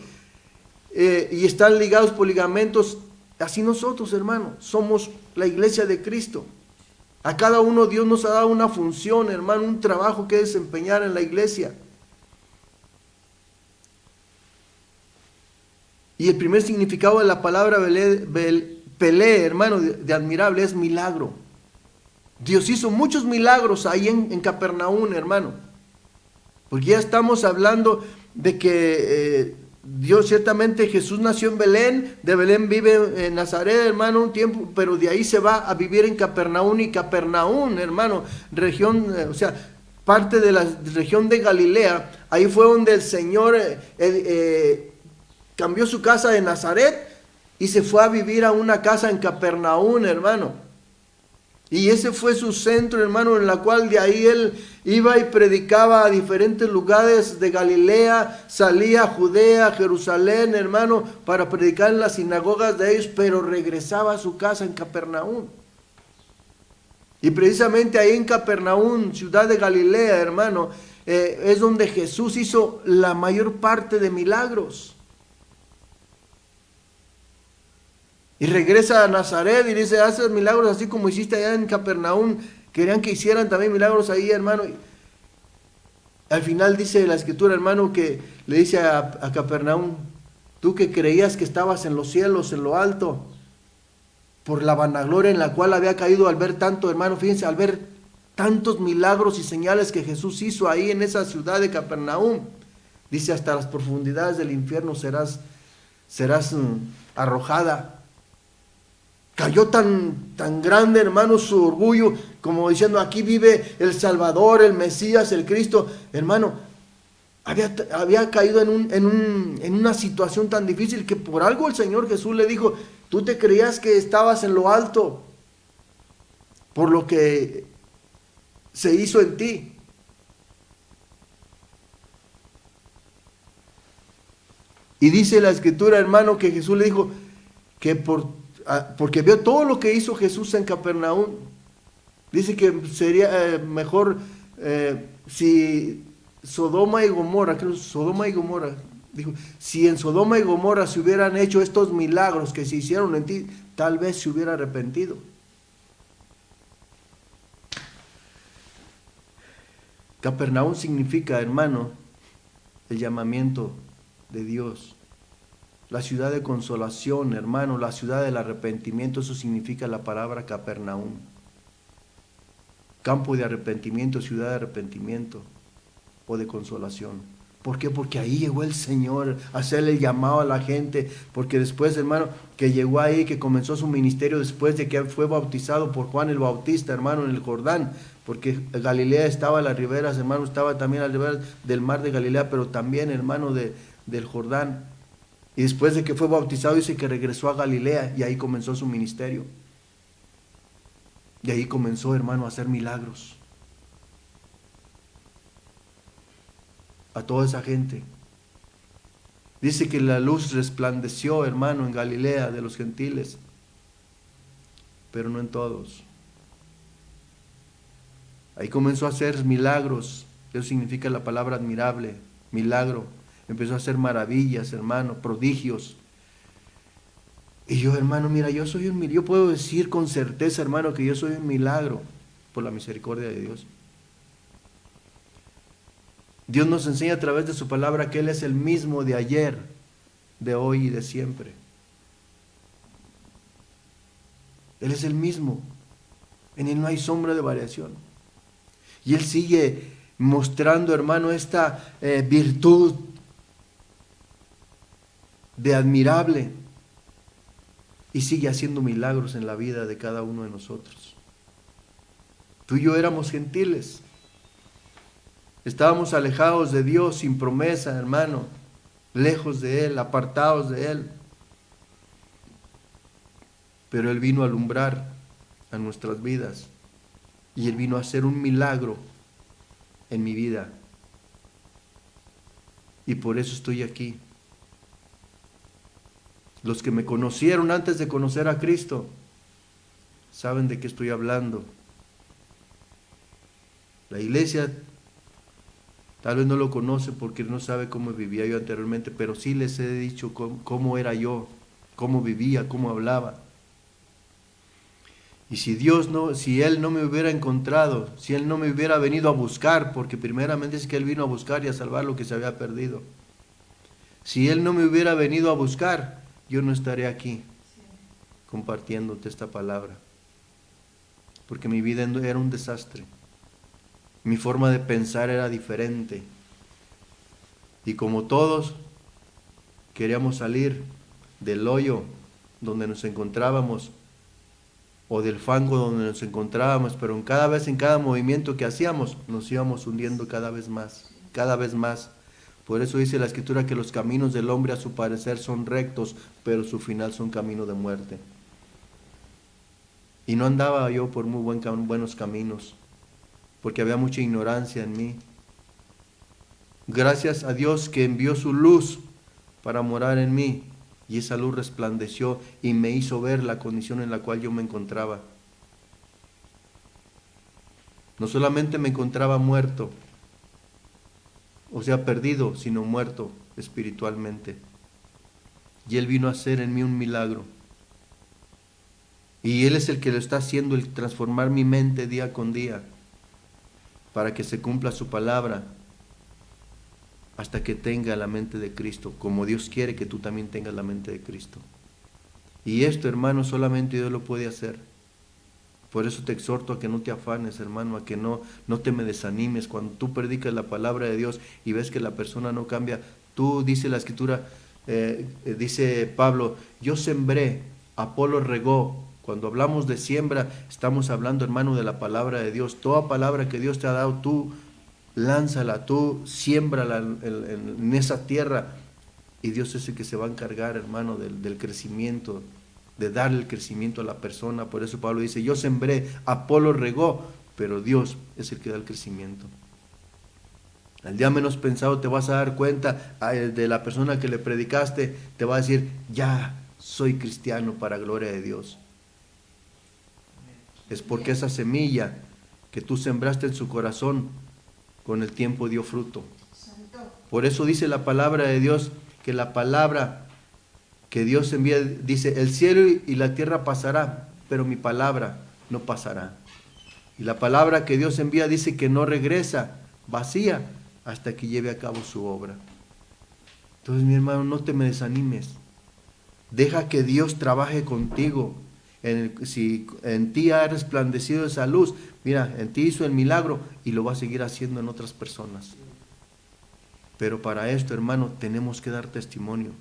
y están ligados por ligamentos, así nosotros, hermano, somos la iglesia de Cristo. A cada uno Dios nos ha dado una función, hermano, un trabajo que desempeñar en la iglesia. Y el primer significado de la palabra pelé, hermano, de admirable, es milagro. Dios hizo muchos milagros ahí en Capernaum, hermano. Porque ya estamos hablando de que Dios, ciertamente Jesús nació en Belén, de Belén vive en Nazaret, hermano, un tiempo, pero de ahí se va a vivir en Capernaum, y Capernaum, hermano, región, o sea, parte de la región de Galilea. Ahí fue donde el Señor cambió su casa de Nazaret y se fue a vivir a una casa en Capernaum, hermano. Y ese fue su centro, hermano, en la cual de ahí Él iba y predicaba a diferentes lugares de Galilea, salía a Judea, Jerusalén, hermano, para predicar en las sinagogas de ellos, pero regresaba a su casa en Capernaum. Y precisamente ahí en Capernaum, ciudad de Galilea, hermano, es donde Jesús hizo la mayor parte de milagros. Y regresa a Nazaret y dice, haces milagros así como hiciste allá en Capernaum. Querían que hicieran también milagros ahí, hermano. Y al final dice la Escritura, hermano, que le dice a Capernaum, tú que creías que estabas en los cielos, en lo alto, por la vanagloria en la cual había caído al ver tanto, hermano, fíjense, al ver tantos milagros y señales que Jesús hizo ahí en esa ciudad de Capernaum. Dice, hasta las profundidades del infierno serás arrojada. Cayó tan grande, hermano, su orgullo, como diciendo, aquí vive el Salvador, el Mesías, el Cristo. Hermano, había caído en una situación tan difícil que por algo el Señor Jesús le dijo, tú te creías que estabas en lo alto por lo que se hizo en ti. Y dice la Escritura, hermano, que Jesús le dijo que porque vio todo lo que hizo Jesús en Capernaum. Dice que sería mejor si Sodoma y Gomorra, dijo, si en Sodoma y Gomorra se hubieran hecho estos milagros que se hicieron en ti, tal vez se hubiera arrepentido. Capernaum significa, hermano, el llamamiento de Dios. La ciudad de consolación, hermano, la ciudad del arrepentimiento, eso significa la palabra Capernaum. Campo de arrepentimiento, ciudad de arrepentimiento o de consolación. ¿Por qué? Porque ahí llegó el Señor a hacerle el llamado a la gente. Porque después, hermano, que llegó ahí, que comenzó su ministerio después de que fue bautizado por Juan el Bautista, hermano, en el Jordán. Porque Galilea estaba a las riberas, hermano, estaba también a las riberas del mar de Galilea, pero también, hermano, del Jordán. Y después de que fue bautizado, dice que regresó a Galilea y ahí comenzó su ministerio. Y ahí comenzó, hermano, a hacer milagros. A toda esa gente. Dice que la luz resplandeció, hermano, en Galilea de los gentiles, pero no en todos. Ahí comenzó a hacer milagros. Eso significa la palabra admirable, milagro. Empezó a hacer maravillas, hermano, prodigios. Y yo, hermano, mira, yo puedo decir con certeza, hermano, que yo soy un milagro por la misericordia de Dios. Dios nos enseña a través de su palabra que Él es el mismo de ayer, de hoy y de siempre. Él es el mismo. En Él no hay sombra de variación. Y Él sigue mostrando, hermano, esta virtud de admirable. Y sigue haciendo milagros en la vida de cada uno de nosotros. Tú y yo éramos gentiles. Estábamos alejados de Dios, sin promesa, hermano. Lejos de Él, apartados de Él. Pero Él vino a alumbrar a nuestras vidas. Y Él vino a hacer un milagro en mi vida. Y por eso estoy aquí. Los que me conocieron antes de conocer a Cristo saben de qué estoy hablando. La iglesia tal vez no lo conoce porque no sabe cómo vivía yo anteriormente, pero sí les he dicho cómo era yo, cómo vivía, cómo hablaba. Y si Él no me hubiera encontrado, si Él no me hubiera venido a buscar, porque primeramente es que Él vino a buscar y a salvar lo que se había perdido. Si Él no me hubiera venido a buscar, yo no estaré aquí compartiéndote esta palabra. Porque mi vida era un desastre. Mi forma de pensar era diferente. Y como todos, queríamos salir del hoyo donde nos encontrábamos o del fango donde nos encontrábamos, pero en cada movimiento que hacíamos, nos íbamos hundiendo cada vez más, cada vez más. Por eso dice la Escritura que los caminos del hombre a su parecer son rectos, pero su final son camino de muerte. Y no andaba yo por muy buenos caminos, porque había mucha ignorancia en mí. Gracias a Dios que envió su luz para morar en mí, y esa luz resplandeció y me hizo ver la condición en la cual yo me encontraba. No solamente me encontraba muerto, o sea, perdido, sino muerto espiritualmente. Y Él vino a hacer en mí un milagro. Y Él es el que lo está haciendo, el transformar mi mente día con día, para que se cumpla su palabra, hasta que tenga la mente de Cristo, como Dios quiere que tú también tengas la mente de Cristo. Y esto, hermano, solamente Dios lo puede hacer. Por eso te exhorto a que no te afanes, hermano, a que no te me desanimes. Cuando tú predicas la palabra de Dios y ves que la persona no cambia, tú, dice la Escritura, dice Pablo, yo sembré, Apolo regó, Cuando hablamos de siembra, estamos hablando, hermano, de la palabra de Dios. Toda palabra que Dios te ha dado, tú lánzala, tú siémbrala en esa tierra. Y Dios es el que se va a encargar, hermano, del crecimiento, de darle el crecimiento a la persona. Por eso Pablo dice, yo sembré, Apolo regó, pero Dios es el que da el crecimiento. Al día menos pensado te vas a dar cuenta de la persona que le predicaste, te va a decir, ya soy cristiano para gloria de Dios. Es porque esa semilla que tú sembraste en su corazón, con el tiempo dio fruto. Por eso dice la palabra de Dios, que la palabra que Dios envía, dice, el cielo y la tierra pasará, pero mi palabra no pasará. Y la palabra que Dios envía dice que no regresa vacía hasta que lleve a cabo su obra. Entonces, mi hermano, no te me desanimes. Deja que Dios trabaje contigo. Si en ti ha resplandecido esa luz, mira, en ti hizo el milagro y lo va a seguir haciendo en otras personas. Pero para esto, hermano, tenemos que dar testimonio.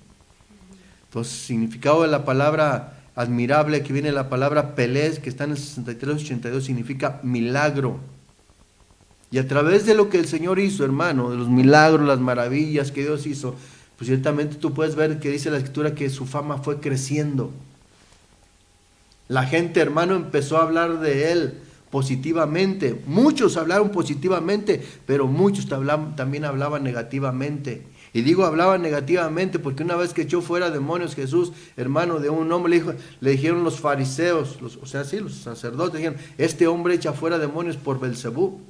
Entonces, significado de la palabra admirable, que viene la palabra pelés, que está en el 63-82, significa milagro. Y a través de lo que el Señor hizo, hermano, de los milagros, las maravillas que Dios hizo, pues ciertamente tú puedes ver que dice la Escritura que su fama fue creciendo. La gente, hermano, empezó a hablar de él positivamente. Muchos hablaron positivamente, pero muchos también hablaban negativamente. Y digo hablaban negativamente porque una vez que echó fuera demonios Jesús, hermano, de un hombre, le dijeron los fariseos, los sacerdotes, dijeron, este hombre echa fuera demonios por Belzebú.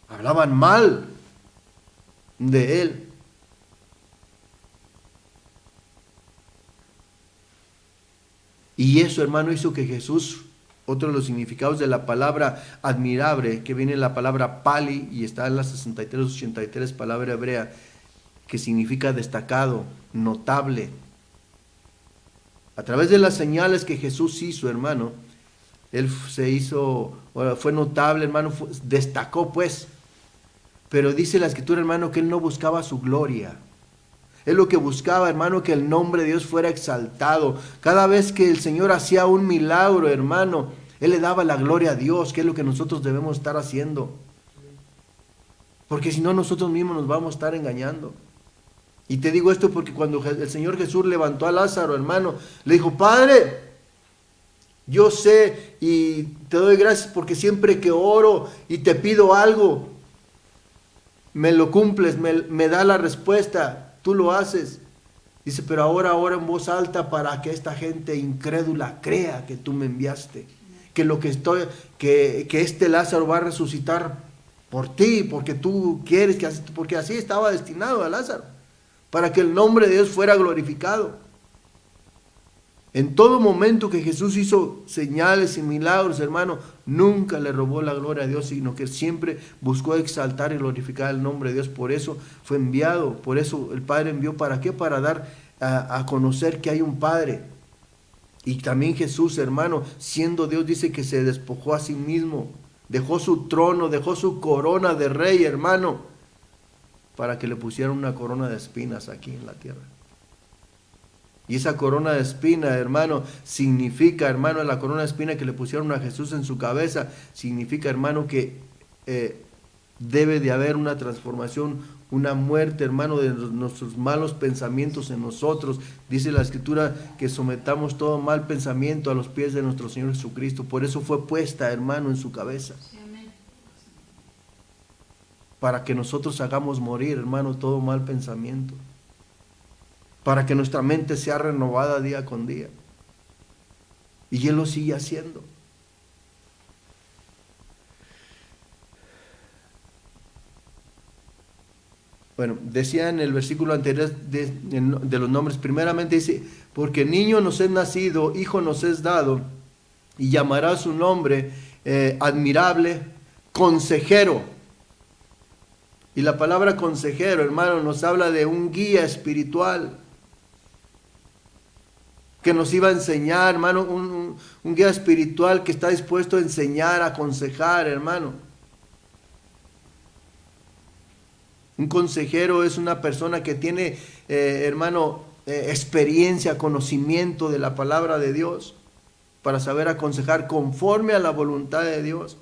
Hablaban mal de él. Y eso, hermano, hizo que Jesús, otro de los significados de la palabra admirable, que viene la palabra pali y está en la 63-83, palabra hebrea, que significa destacado, notable. A través de las señales que Jesús hizo, hermano, él fue notable, hermano, destacó pues. Pero dice la Escritura, hermano, que él no buscaba su gloria. Él lo que buscaba, hermano, que el nombre de Dios fuera exaltado. Cada vez que el Señor hacía un milagro, hermano, él le daba la gloria a Dios, que es lo que nosotros debemos estar haciendo. Porque si no, nosotros mismos nos vamos a estar engañando. Y te digo esto porque cuando el Señor Jesús levantó a Lázaro, hermano, le dijo, Padre, yo sé y te doy gracias porque siempre que oro y te pido algo, me lo cumples, me da la respuesta, tú lo haces. Dice, pero ahora ora en voz alta para que esta gente incrédula crea que tú me enviaste. Que este Lázaro va a resucitar por ti, porque tú quieres, porque así estaba destinado a Lázaro, para que el nombre de Dios fuera glorificado. En todo momento que Jesús hizo señales y milagros, hermano, nunca le robó la gloria a Dios, sino que siempre buscó exaltar y glorificar el nombre de Dios. Por eso fue enviado, por eso el Padre envió. ¿Para qué? Para dar a conocer que hay un Padre. Y también Jesús, hermano, siendo Dios, dice que se despojó a sí mismo, dejó su trono, dejó su corona de rey, hermano, para que le pusieran una corona de espinas aquí en la tierra. Y esa corona de espina, hermano, significa, hermano, la corona de espina que le pusieron a Jesús en su cabeza, significa, hermano, que debe de haber una transformación, una muerte, hermano, de nuestros malos pensamientos en nosotros. Dice la Escritura que sometamos todo mal pensamiento a los pies de nuestro Señor Jesucristo. Por eso fue puesta, hermano, en su cabeza. Para que nosotros hagamos morir, hermano, todo mal pensamiento. Para que nuestra mente sea renovada día con día. Y Él lo sigue haciendo. Bueno, decía en el versículo anterior de los nombres, primeramente dice, porque niño nos es nacido, hijo nos es dado, y llamará su nombre admirable, consejero. Y la palabra consejero, hermano, nos habla de un guía espiritual que nos iba a enseñar, hermano, un guía espiritual que está dispuesto a enseñar, a aconsejar, hermano. Un consejero es una persona que tiene, hermano, experiencia, conocimiento de la palabra de Dios. para saber aconsejar conforme a la voluntad de Dios.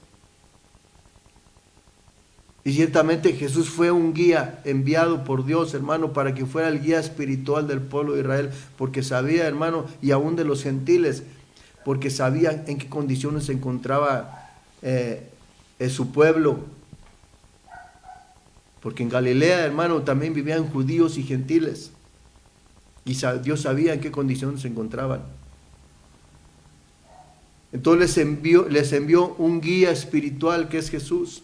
Y ciertamente Jesús fue un guía enviado por Dios, hermano, para que fuera el guía espiritual del pueblo de Israel, porque sabía, hermano, y aún de los gentiles, porque sabía en qué condiciones se encontraba su pueblo. Porque en Galilea, hermano, también vivían judíos y gentiles. Y Dios sabía en qué condiciones se encontraban. Entonces les envió un guía espiritual que es Jesús.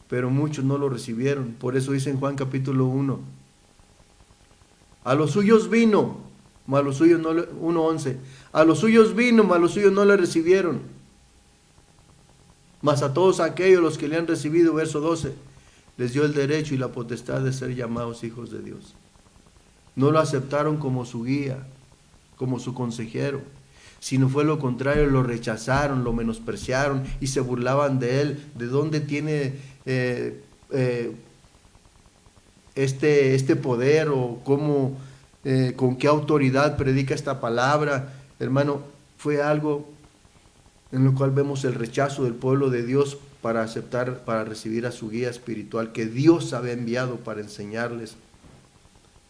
Pero muchos no lo recibieron. Por eso dice en Juan capítulo 1. A los suyos vino, mas a los suyos no le, 1:11. A los suyos vino, mas a los suyos no le recibieron. Mas a todos aquellos los que le han recibido, verso 12, les dio el derecho y la potestad de ser llamados hijos de Dios. No lo aceptaron como su guía, como su consejero, sino fue lo contrario, lo rechazaron, lo menospreciaron y se burlaban de él. ¿De dónde tiene este poder o cómo, con qué autoridad predica esta palabra? Hermano, fue algo en lo cual vemos el rechazo del pueblo de Dios para aceptar, para recibir a su guía espiritual que Dios había enviado para enseñarles.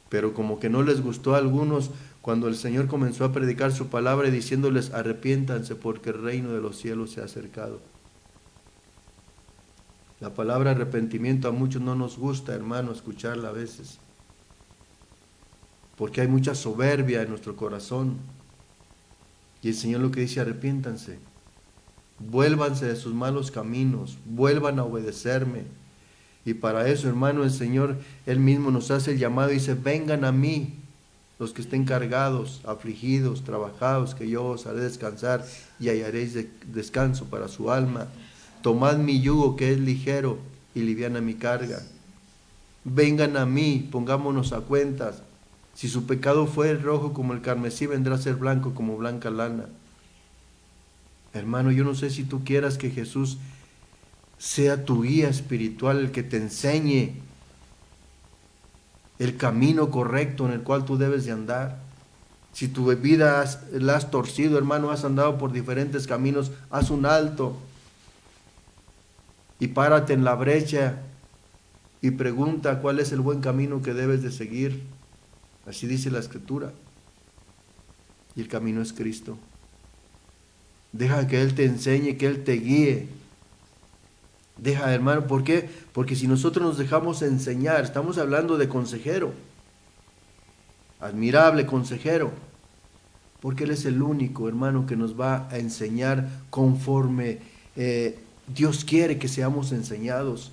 Pero como que no les gustó a algunos cuando el Señor comenzó a predicar su palabra y diciéndoles: arrepiéntanse porque el reino de los cielos se ha acercado. La palabra arrepentimiento a muchos no nos gusta, hermano, escucharla a veces, porque hay mucha soberbia en nuestro corazón. Y el Señor lo que dice: arrepiéntanse, vuélvanse de sus malos caminos, vuelvan a obedecerme. Y para eso, hermano, el Señor, Él mismo nos hace el llamado y dice: vengan a mí, los que estén cargados, afligidos, trabajados, que yo os haré descansar y hallaréis descanso para su alma. Tomad mi yugo, que es ligero, y liviana mi carga. Vengan a mí, pongámonos a cuentas. Si su pecado fue rojo como el carmesí, vendrá a ser blanco como blanca lana. Hermano, yo no sé si tú quieras que Jesús sea tu guía espiritual, el que te enseñe el camino correcto en el cual tú debes de andar. Si tu vida la has torcido, hermano, has andado por diferentes caminos, haz un alto y párate en la brecha y pregunta cuál es el buen camino que debes de seguir. Así dice la Escritura. Y el camino es Cristo. Deja que Él te enseñe, que Él te guíe. Deja, hermano, ¿por qué? Porque si nosotros nos dejamos enseñar, estamos hablando de consejero, admirable consejero, porque Él es el único, hermano, que nos va a enseñar conforme Dios quiere que seamos enseñados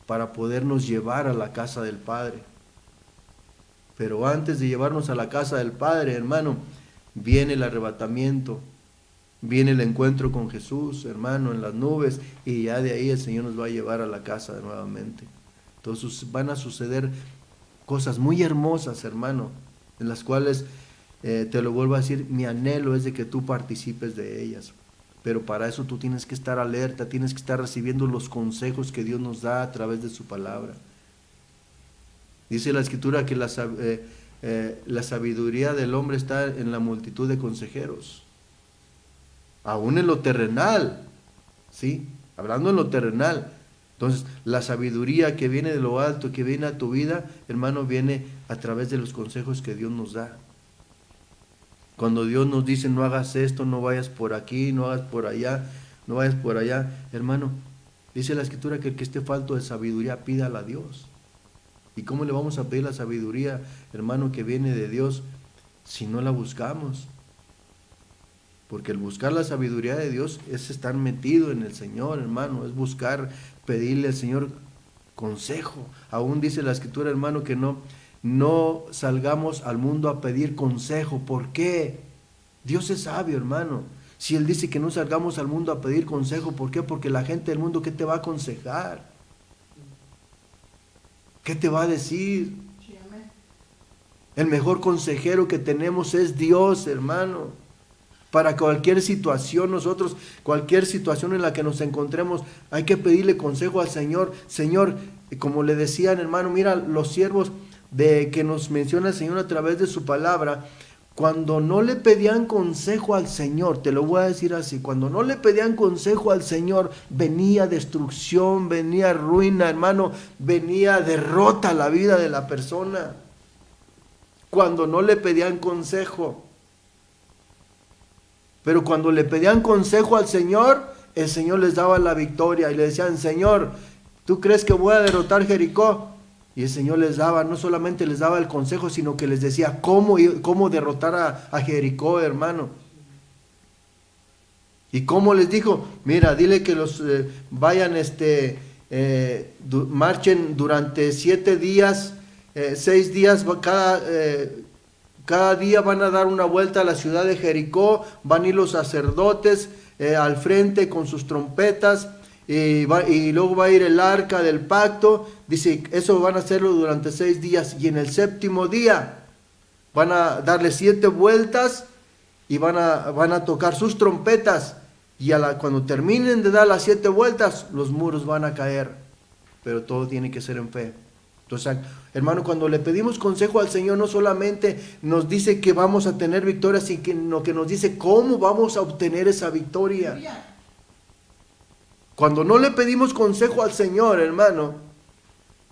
para podernos llevar a la casa del Padre. Pero antes de llevarnos a la casa del Padre, hermano, viene el arrebatamiento, viene el encuentro con Jesús, hermano, en las nubes, y ya de ahí el Señor nos va a llevar a la casa nuevamente. Entonces van a suceder cosas muy hermosas, hermano, en las cuales, te lo vuelvo a decir, mi anhelo es de que tú participes de ellas. Pero para eso tú tienes que estar alerta, tienes que estar recibiendo los consejos que Dios nos da a través de su palabra. Dice la Escritura que la sabiduría del hombre está en la multitud de consejeros. Aún en lo terrenal, ¿sí? Hablando en lo terrenal. Entonces, la sabiduría que viene de lo alto, que viene a tu vida, hermano, viene a través de los consejos que Dios nos da. Cuando Dios nos dice: no hagas esto, no vayas por aquí, no hagas por allá, no vayas por allá, hermano, dice la Escritura que el que esté falto de sabiduría, pídala a Dios. ¿Y cómo le vamos a pedir la sabiduría, hermano, que viene de Dios, si no la buscamos? Porque el buscar la sabiduría de Dios es estar metido en el Señor, hermano, es buscar, pedirle al Señor consejo. Aún dice la Escritura, hermano, que no salgamos al mundo a pedir consejo. ¿Por qué? Dios es sabio, hermano. Si Él dice que no salgamos al mundo a pedir consejo, ¿por qué? Porque la gente del mundo, ¿qué te va a aconsejar? ¿Qué te va a decir? El mejor consejero que tenemos es Dios, hermano. Para cualquier situación, nosotros, cualquier situación en la que nos encontremos, hay que pedirle consejo al Señor. Señor, como le decían, hermano, mira, los siervos de que nos menciona el Señor a través de su palabra, Cuando no le pedían consejo al Señor, te lo voy a decir así, cuando no le pedían consejo al Señor, venía destrucción, venía ruina, hermano, venía derrota a la vida de la persona. Cuando no le pedían consejo. Pero cuando le pedían consejo al Señor, el Señor les daba la victoria y le decían, Señor, ¿tú crees que voy a derrotar Jericó? Y el Señor les daba, no solamente les daba el consejo, sino que les decía cómo derrotar a Jericó, hermano. Y cómo les dijo, mira, dile que los vayan, marchen durante 7 días, 6 días, cada día van a dar una vuelta a la ciudad de Jericó, van a ir los sacerdotes al frente con sus trompetas, y luego va a ir el arca del pacto. Dice, eso van a hacerlo durante 6 días, y en el 7º día van a darle 7 vueltas y van a tocar sus trompetas, y cuando terminen de dar las 7 vueltas, los muros van a caer, pero todo tiene que ser en fe. Entonces, hermano, cuando le pedimos consejo al Señor, no solamente nos dice que vamos a tener victoria, sino que nos dice cómo vamos a obtener esa victoria. Cuando no le pedimos consejo al Señor, hermano,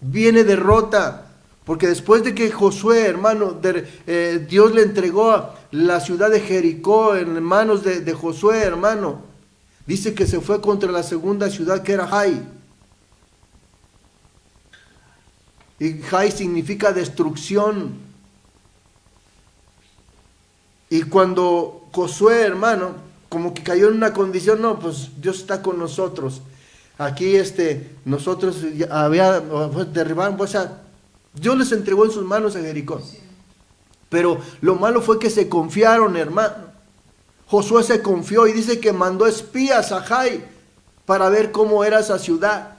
viene derrota. Porque después de que Josué, hermano, Dios le entregó la ciudad de Jericó en manos de Josué, hermano, dice que se fue contra la segunda ciudad, que era Jai. Y Jai significa destrucción. Y cuando Josué, hermano, como que cayó en una condición, no, pues Dios está con nosotros. Aquí nosotros derribaron, o sea, Dios les entregó en sus manos a Jericó. Pero lo malo fue que se confiaron, hermano. Josué se confió y dice que mandó espías a Jai para ver cómo era esa ciudad.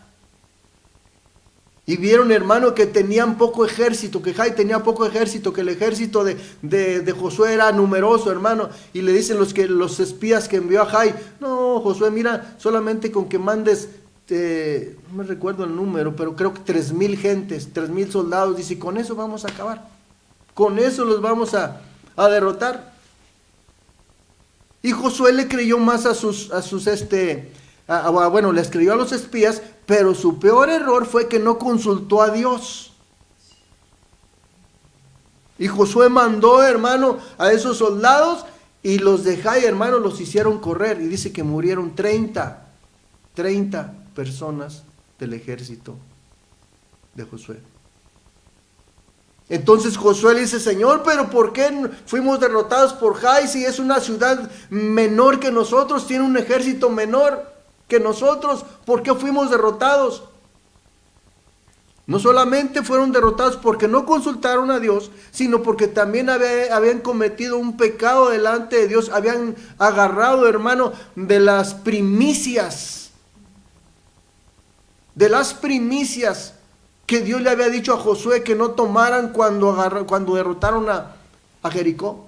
Y vieron, hermano, que tenían poco ejército, que Jai tenía poco ejército, que el ejército de Josué era numeroso, hermano. Y le dicen los espías que envió a Jai, no, Josué, mira, solamente con que mandes, no me recuerdo el número, pero creo que 3,000 gentes, 3,000 soldados. Dice, con eso vamos a acabar. Con eso los vamos a derrotar. Y Josué le creyó más les creyó a los espías, pero su peor error fue que no consultó a Dios. Y Josué mandó, hermano, a esos soldados, y los de Jai, hermano, los hicieron correr. Y dice que murieron 30 personas del ejército de Josué. Entonces Josué le dice, Señor, pero ¿por qué fuimos derrotados por Jai si es una ciudad menor que nosotros, tiene un ejército menor que nosotros? ¿Por qué fuimos derrotados? No solamente fueron derrotados porque no consultaron a Dios, sino porque también habían cometido un pecado delante de Dios. Habían agarrado, hermano, de las primicias que Dios le había dicho a Josué que no tomaran cuando derrotaron a Jericó.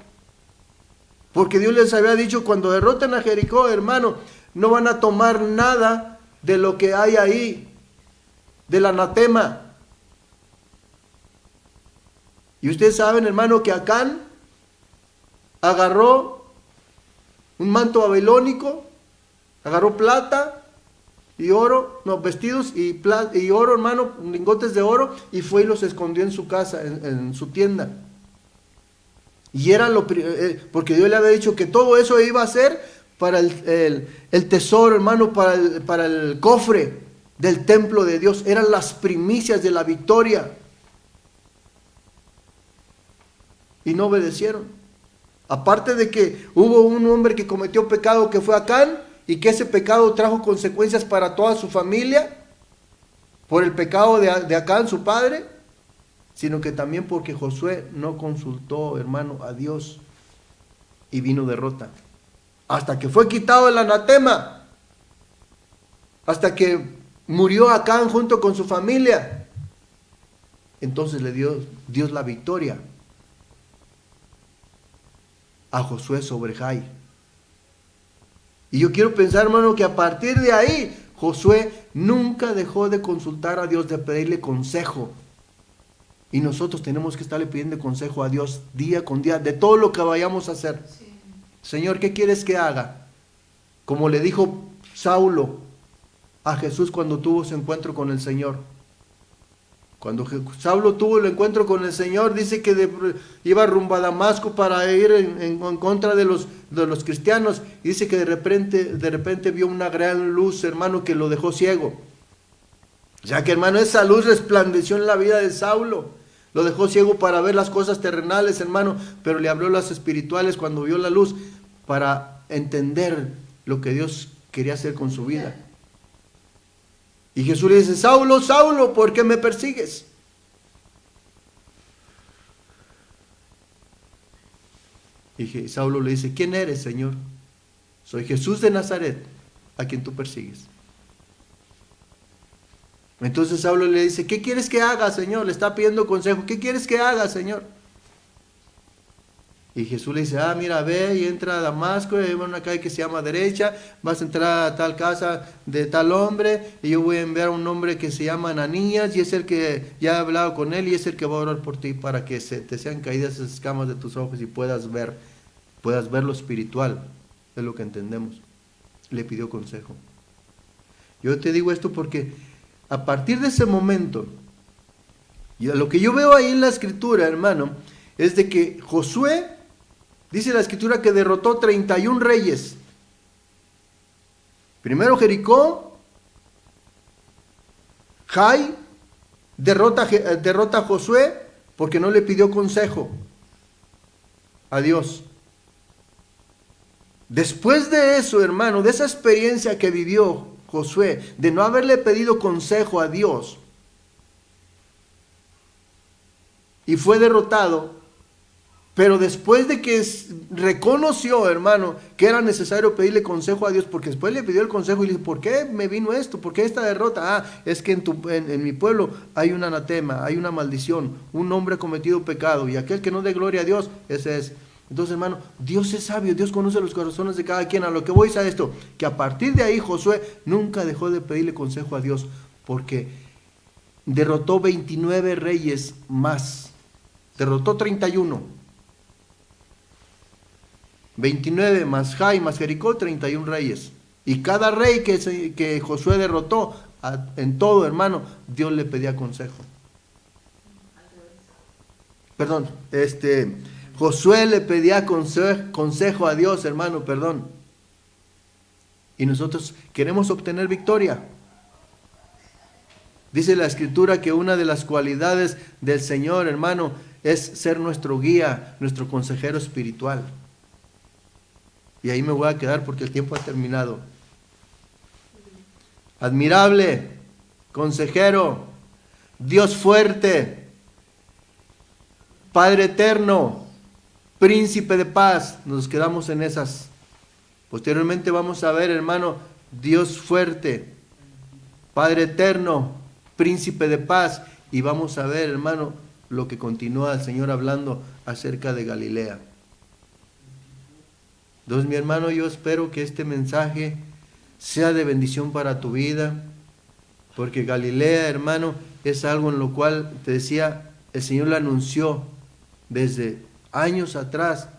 Porque Dios les había dicho, cuando derroten a Jericó, hermano, no van a tomar nada de lo que hay ahí, del anatema. Y ustedes saben, hermano, que Acán agarró un manto babilónico, agarró plata y oro, vestidos y oro, hermano, lingotes de oro, y fue y los escondió en su casa, en su tienda. Y era porque Dios le había dicho que todo eso iba a ser para el tesoro, hermano, para el cofre del templo de Dios. Eran las primicias de la victoria. Y no obedecieron. Aparte de que hubo un hombre que cometió pecado, que fue Acán, y que ese pecado trajo consecuencias para toda su familia, por el pecado de Acán, su padre, sino que también porque Josué no consultó, hermano, a Dios, y vino derrota. Hasta que fue quitado el anatema, hasta que murió Acán junto con su familia, entonces le dio Dios la victoria a Josué sobre Jai. Y yo quiero pensar, hermano, que a partir de ahí Josué nunca dejó de consultar a Dios, de pedirle consejo. Y nosotros tenemos que estarle pidiendo consejo a Dios día con día de todo lo que vayamos a hacer. Señor, ¿qué quieres que haga? Como le dijo Saulo a Jesús cuando tuvo su encuentro con el Señor. Cuando Saulo tuvo el encuentro con el Señor, dice que iba rumbo a Damasco para ir en contra de los cristianos. Y dice que de repente vio una gran luz, hermano, que lo dejó ciego. O sea que, hermano, esa luz resplandeció en la vida de Saulo. Lo dejó ciego para ver las cosas terrenales, hermano, pero le abrió las espirituales cuando vio la luz para entender lo que Dios quería hacer con su vida. Y Jesús le dice: Saulo, Saulo, ¿por qué me persigues? Y Saulo le dice: ¿quién eres, Señor? Soy Jesús de Nazaret, a quien tú persigues. Entonces Saulo le dice: ¿qué quieres que haga, Señor? Le está pidiendo consejo. ¿Qué quieres que haga, Señor? Y Jesús le dice: mira, ve y entra a Damasco, hay una calle que se llama derecha, vas a entrar a tal casa de tal hombre, y yo voy a enviar a un hombre que se llama Ananías, y es el que ya he hablado con él, y es el que va a orar por ti para que te sean caídas esas escamas de tus ojos y puedas ver lo espiritual. Es lo que entendemos. Le pidió consejo. Yo te digo esto porque a partir de ese momento, y lo que yo veo ahí en la escritura, hermano, es de que Josué, dice la escritura que derrotó 31 reyes. Primero Jericó, Jai derrota a Josué porque no le pidió consejo a Dios. Después de eso, hermano, de esa experiencia que vivió Josué, de no haberle pedido consejo a Dios, y fue derrotado, pero después de que reconoció, hermano, que era necesario pedirle consejo a Dios, porque después le pidió el consejo y le dijo: ¿por qué me vino esto? ¿Por qué esta derrota? Es que en mi pueblo hay un anatema, hay una maldición, un hombre ha cometido pecado, y aquel que no dé gloria a Dios, ese es. Entonces, hermano, Dios es sabio, Dios conoce los corazones de cada quien. A lo que voy es a esto, que a partir de ahí Josué nunca dejó de pedirle consejo a Dios, porque derrotó 29 reyes más, derrotó 31. 29 más Jai más Jericó, 31 reyes. Y cada rey que Josué derrotó, en todo, hermano, Dios le pedía consejo. Perdón, Josué le pedía consejo a Dios, hermano, perdón. Y nosotros queremos obtener victoria. Dice la escritura que una de las cualidades del Señor, hermano, es ser nuestro guía, nuestro consejero espiritual. Y ahí me voy a quedar porque el tiempo ha terminado. Admirable, consejero, Dios fuerte, Padre eterno, Príncipe de paz. Nos quedamos en esas. Posteriormente vamos a ver, hermano, Dios fuerte, Padre eterno, Príncipe de paz. Y vamos a ver, hermano, lo que continúa el Señor hablando acerca de Galilea. Entonces, mi hermano, yo espero que este mensaje sea de bendición para tu vida, porque Galilea, hermano, es algo en lo cual, te decía, el Señor le anunció desde años atrás,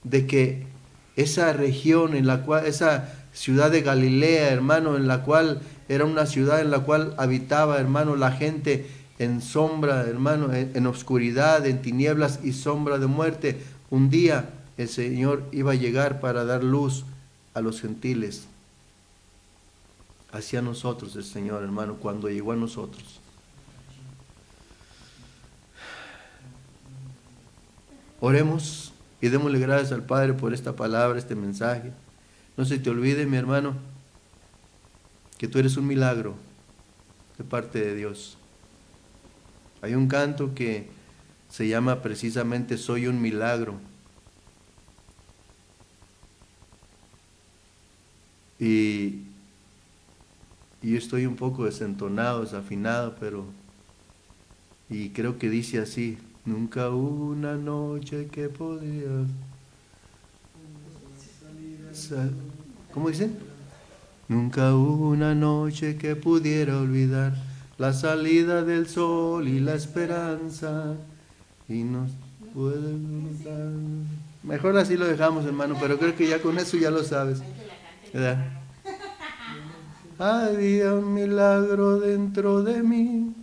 de que esa región en la cual, esa ciudad de Galilea, hermano, en la cual era una ciudad en la cual habitaba, hermano, la gente en sombra, hermano, en oscuridad, en tinieblas y sombra de muerte, un día el Señor iba a llegar para dar luz a los gentiles. Hacia nosotros el Señor, hermano, cuando llegó a nosotros. Oremos y démosle gracias al Padre por esta palabra, este mensaje. No se te olvide, mi hermano, que tú eres un milagro de parte de Dios. Hay un canto que se llama precisamente Soy un milagro. Y yo estoy un poco desentonado, desafinado, y creo que dice así: nunca hubo una noche que podía... ¿Cómo dicen? Nunca hubo una noche que pudiera olvidar la salida del sol y la esperanza, y nos puede dar. Mejor así lo dejamos, hermano, pero creo que ya con eso ya lo sabes, ¿verdad? Había un milagro dentro de mí.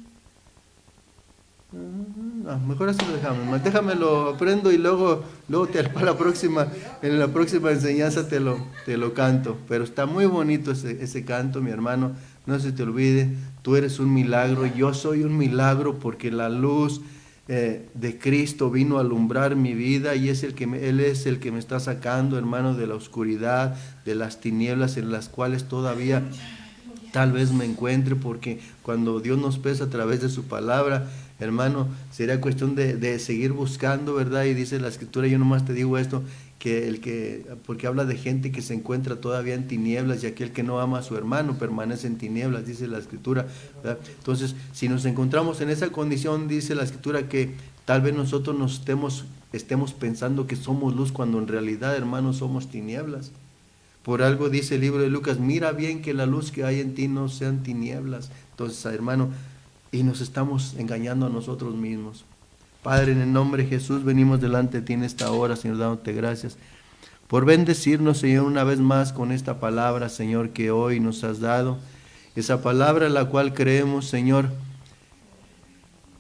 Mejor así lo dejamos, hermano. Déjame lo aprendo y luego para en la próxima enseñanza te lo canto. Pero está muy bonito ese canto, mi hermano. No se te olvide, tú eres un milagro, yo soy un milagro porque la luz de Cristo vino a alumbrar mi vida y Él es el que me está sacando, hermano, de la oscuridad, de las tinieblas en las cuales todavía tal vez me encuentre, porque cuando Dios nos pesa a través de su palabra, hermano, sería cuestión de seguir buscando, ¿verdad? Y dice la Escritura, yo nomás te digo esto, porque habla de gente que se encuentra todavía en tinieblas y aquel que no ama a su hermano permanece en tinieblas, dice la Escritura, ¿verdad? Entonces, si nos encontramos en esa condición, dice la Escritura que tal vez nosotros estemos pensando que somos luz cuando en realidad, hermanos, somos tinieblas. Por algo dice el libro de Lucas, mira bien que la luz que hay en ti no sean tinieblas. Entonces, hermano, y nos estamos engañando a nosotros mismos. Padre, en el nombre de Jesús, venimos delante de ti en esta hora, Señor, dándote gracias por bendecirnos, Señor, una vez más con esta palabra, Señor, que hoy nos has dado. Esa palabra en la cual creemos, Señor,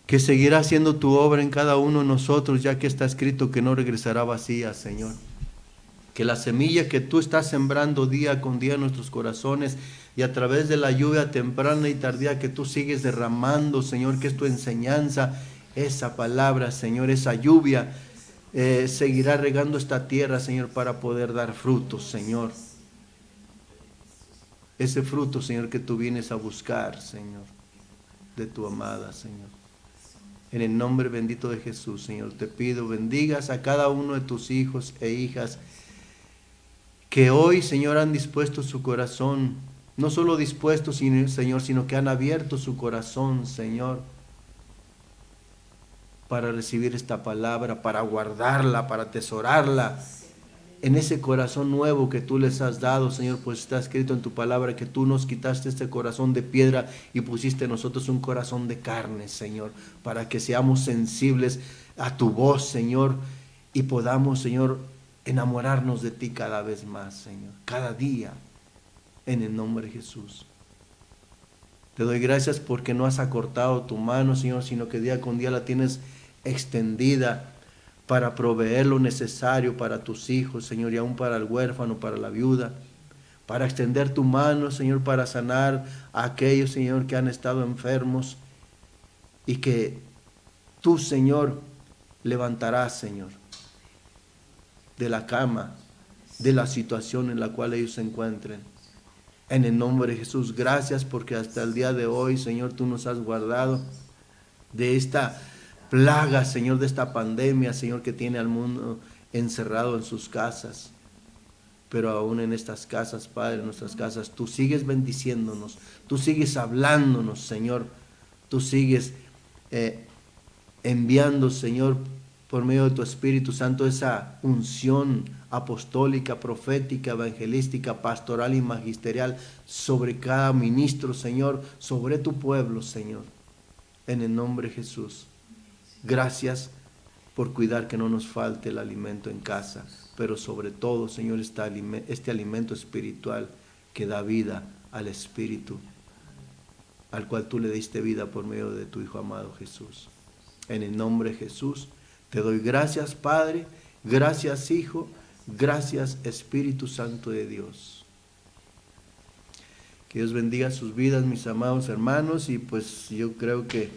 que seguirá haciendo tu obra en cada uno de nosotros, ya que está escrito que no regresará vacía, Señor. Que la semilla que tú estás sembrando día con día en nuestros corazones y a través de la lluvia temprana y tardía que tú sigues derramando, Señor, que es tu enseñanza, esa palabra, Señor, esa lluvia seguirá regando esta tierra, Señor, para poder dar frutos, Señor. Ese fruto, Señor, que tú vienes a buscar, Señor, de tu amada, Señor. En el nombre bendito de Jesús, Señor, te pido, bendigas a cada uno de tus hijos e hijas que hoy, Señor, han dispuesto su corazón, no solo dispuesto, Señor, sino que han abierto su corazón, Señor, para recibir esta palabra, para guardarla, para atesorarla en ese corazón nuevo que tú les has dado, Señor, pues está escrito en tu palabra que tú nos quitaste este corazón de piedra y pusiste en nosotros un corazón de carne, Señor, para que seamos sensibles a tu voz, Señor, y podamos, Señor, enamorarnos de ti cada vez más, Señor, cada día, en el nombre de Jesús. Te doy gracias porque no has acortado tu mano, Señor, sino que día con día la tienes extendida para proveer lo necesario para tus hijos, Señor, y aún para el huérfano, para la viuda, para extender tu mano, Señor, para sanar a aquellos, Señor, que han estado enfermos y que tú, Señor, levantarás, Señor, de la cama, de la situación en la cual ellos se encuentren. En el nombre de Jesús, gracias porque hasta el día de hoy, Señor, tú nos has guardado de esta plaga, Señor, de esta pandemia, Señor, que tiene al mundo encerrado en sus casas. Pero aún en estas casas, Padre, en nuestras casas, tú sigues bendiciéndonos, tú sigues hablándonos, Señor, tú sigues enviando, Señor, por medio de tu Espíritu Santo, esa unción apostólica, profética, evangelística, pastoral y magisterial sobre cada ministro, Señor, sobre tu pueblo, Señor, en el nombre de Jesús. Gracias por cuidar que no nos falte el alimento en casa, pero sobre todo, Señor, este alimento espiritual que da vida al Espíritu, al cual tú le diste vida por medio de tu Hijo amado Jesús. En el nombre de Jesús, te doy gracias, Padre, gracias, Hijo, gracias, Espíritu Santo de Dios. Que Dios bendiga sus vidas, mis amados hermanos, y pues yo creo que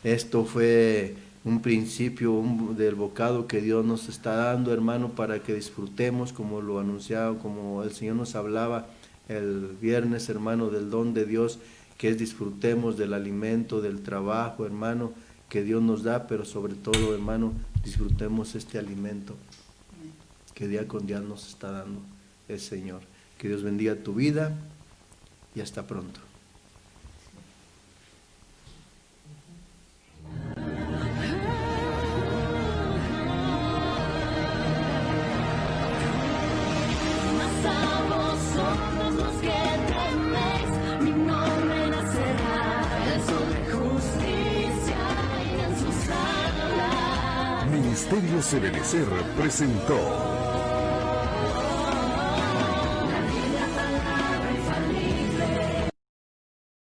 esto fue un principio del bocado que Dios nos está dando, hermano, para que disfrutemos, como lo anunciaba, como el Señor nos hablaba el viernes, hermano, del don de Dios, que es disfrutemos del alimento, del trabajo, hermano, que Dios nos da, pero sobre todo, hermano, disfrutemos este alimento que día con día nos está dando el Señor. Que Dios bendiga tu vida y hasta pronto. Mas a vosotros los que teméis, mi nombre nacerá el sol. Ministerio Ebenecer presentó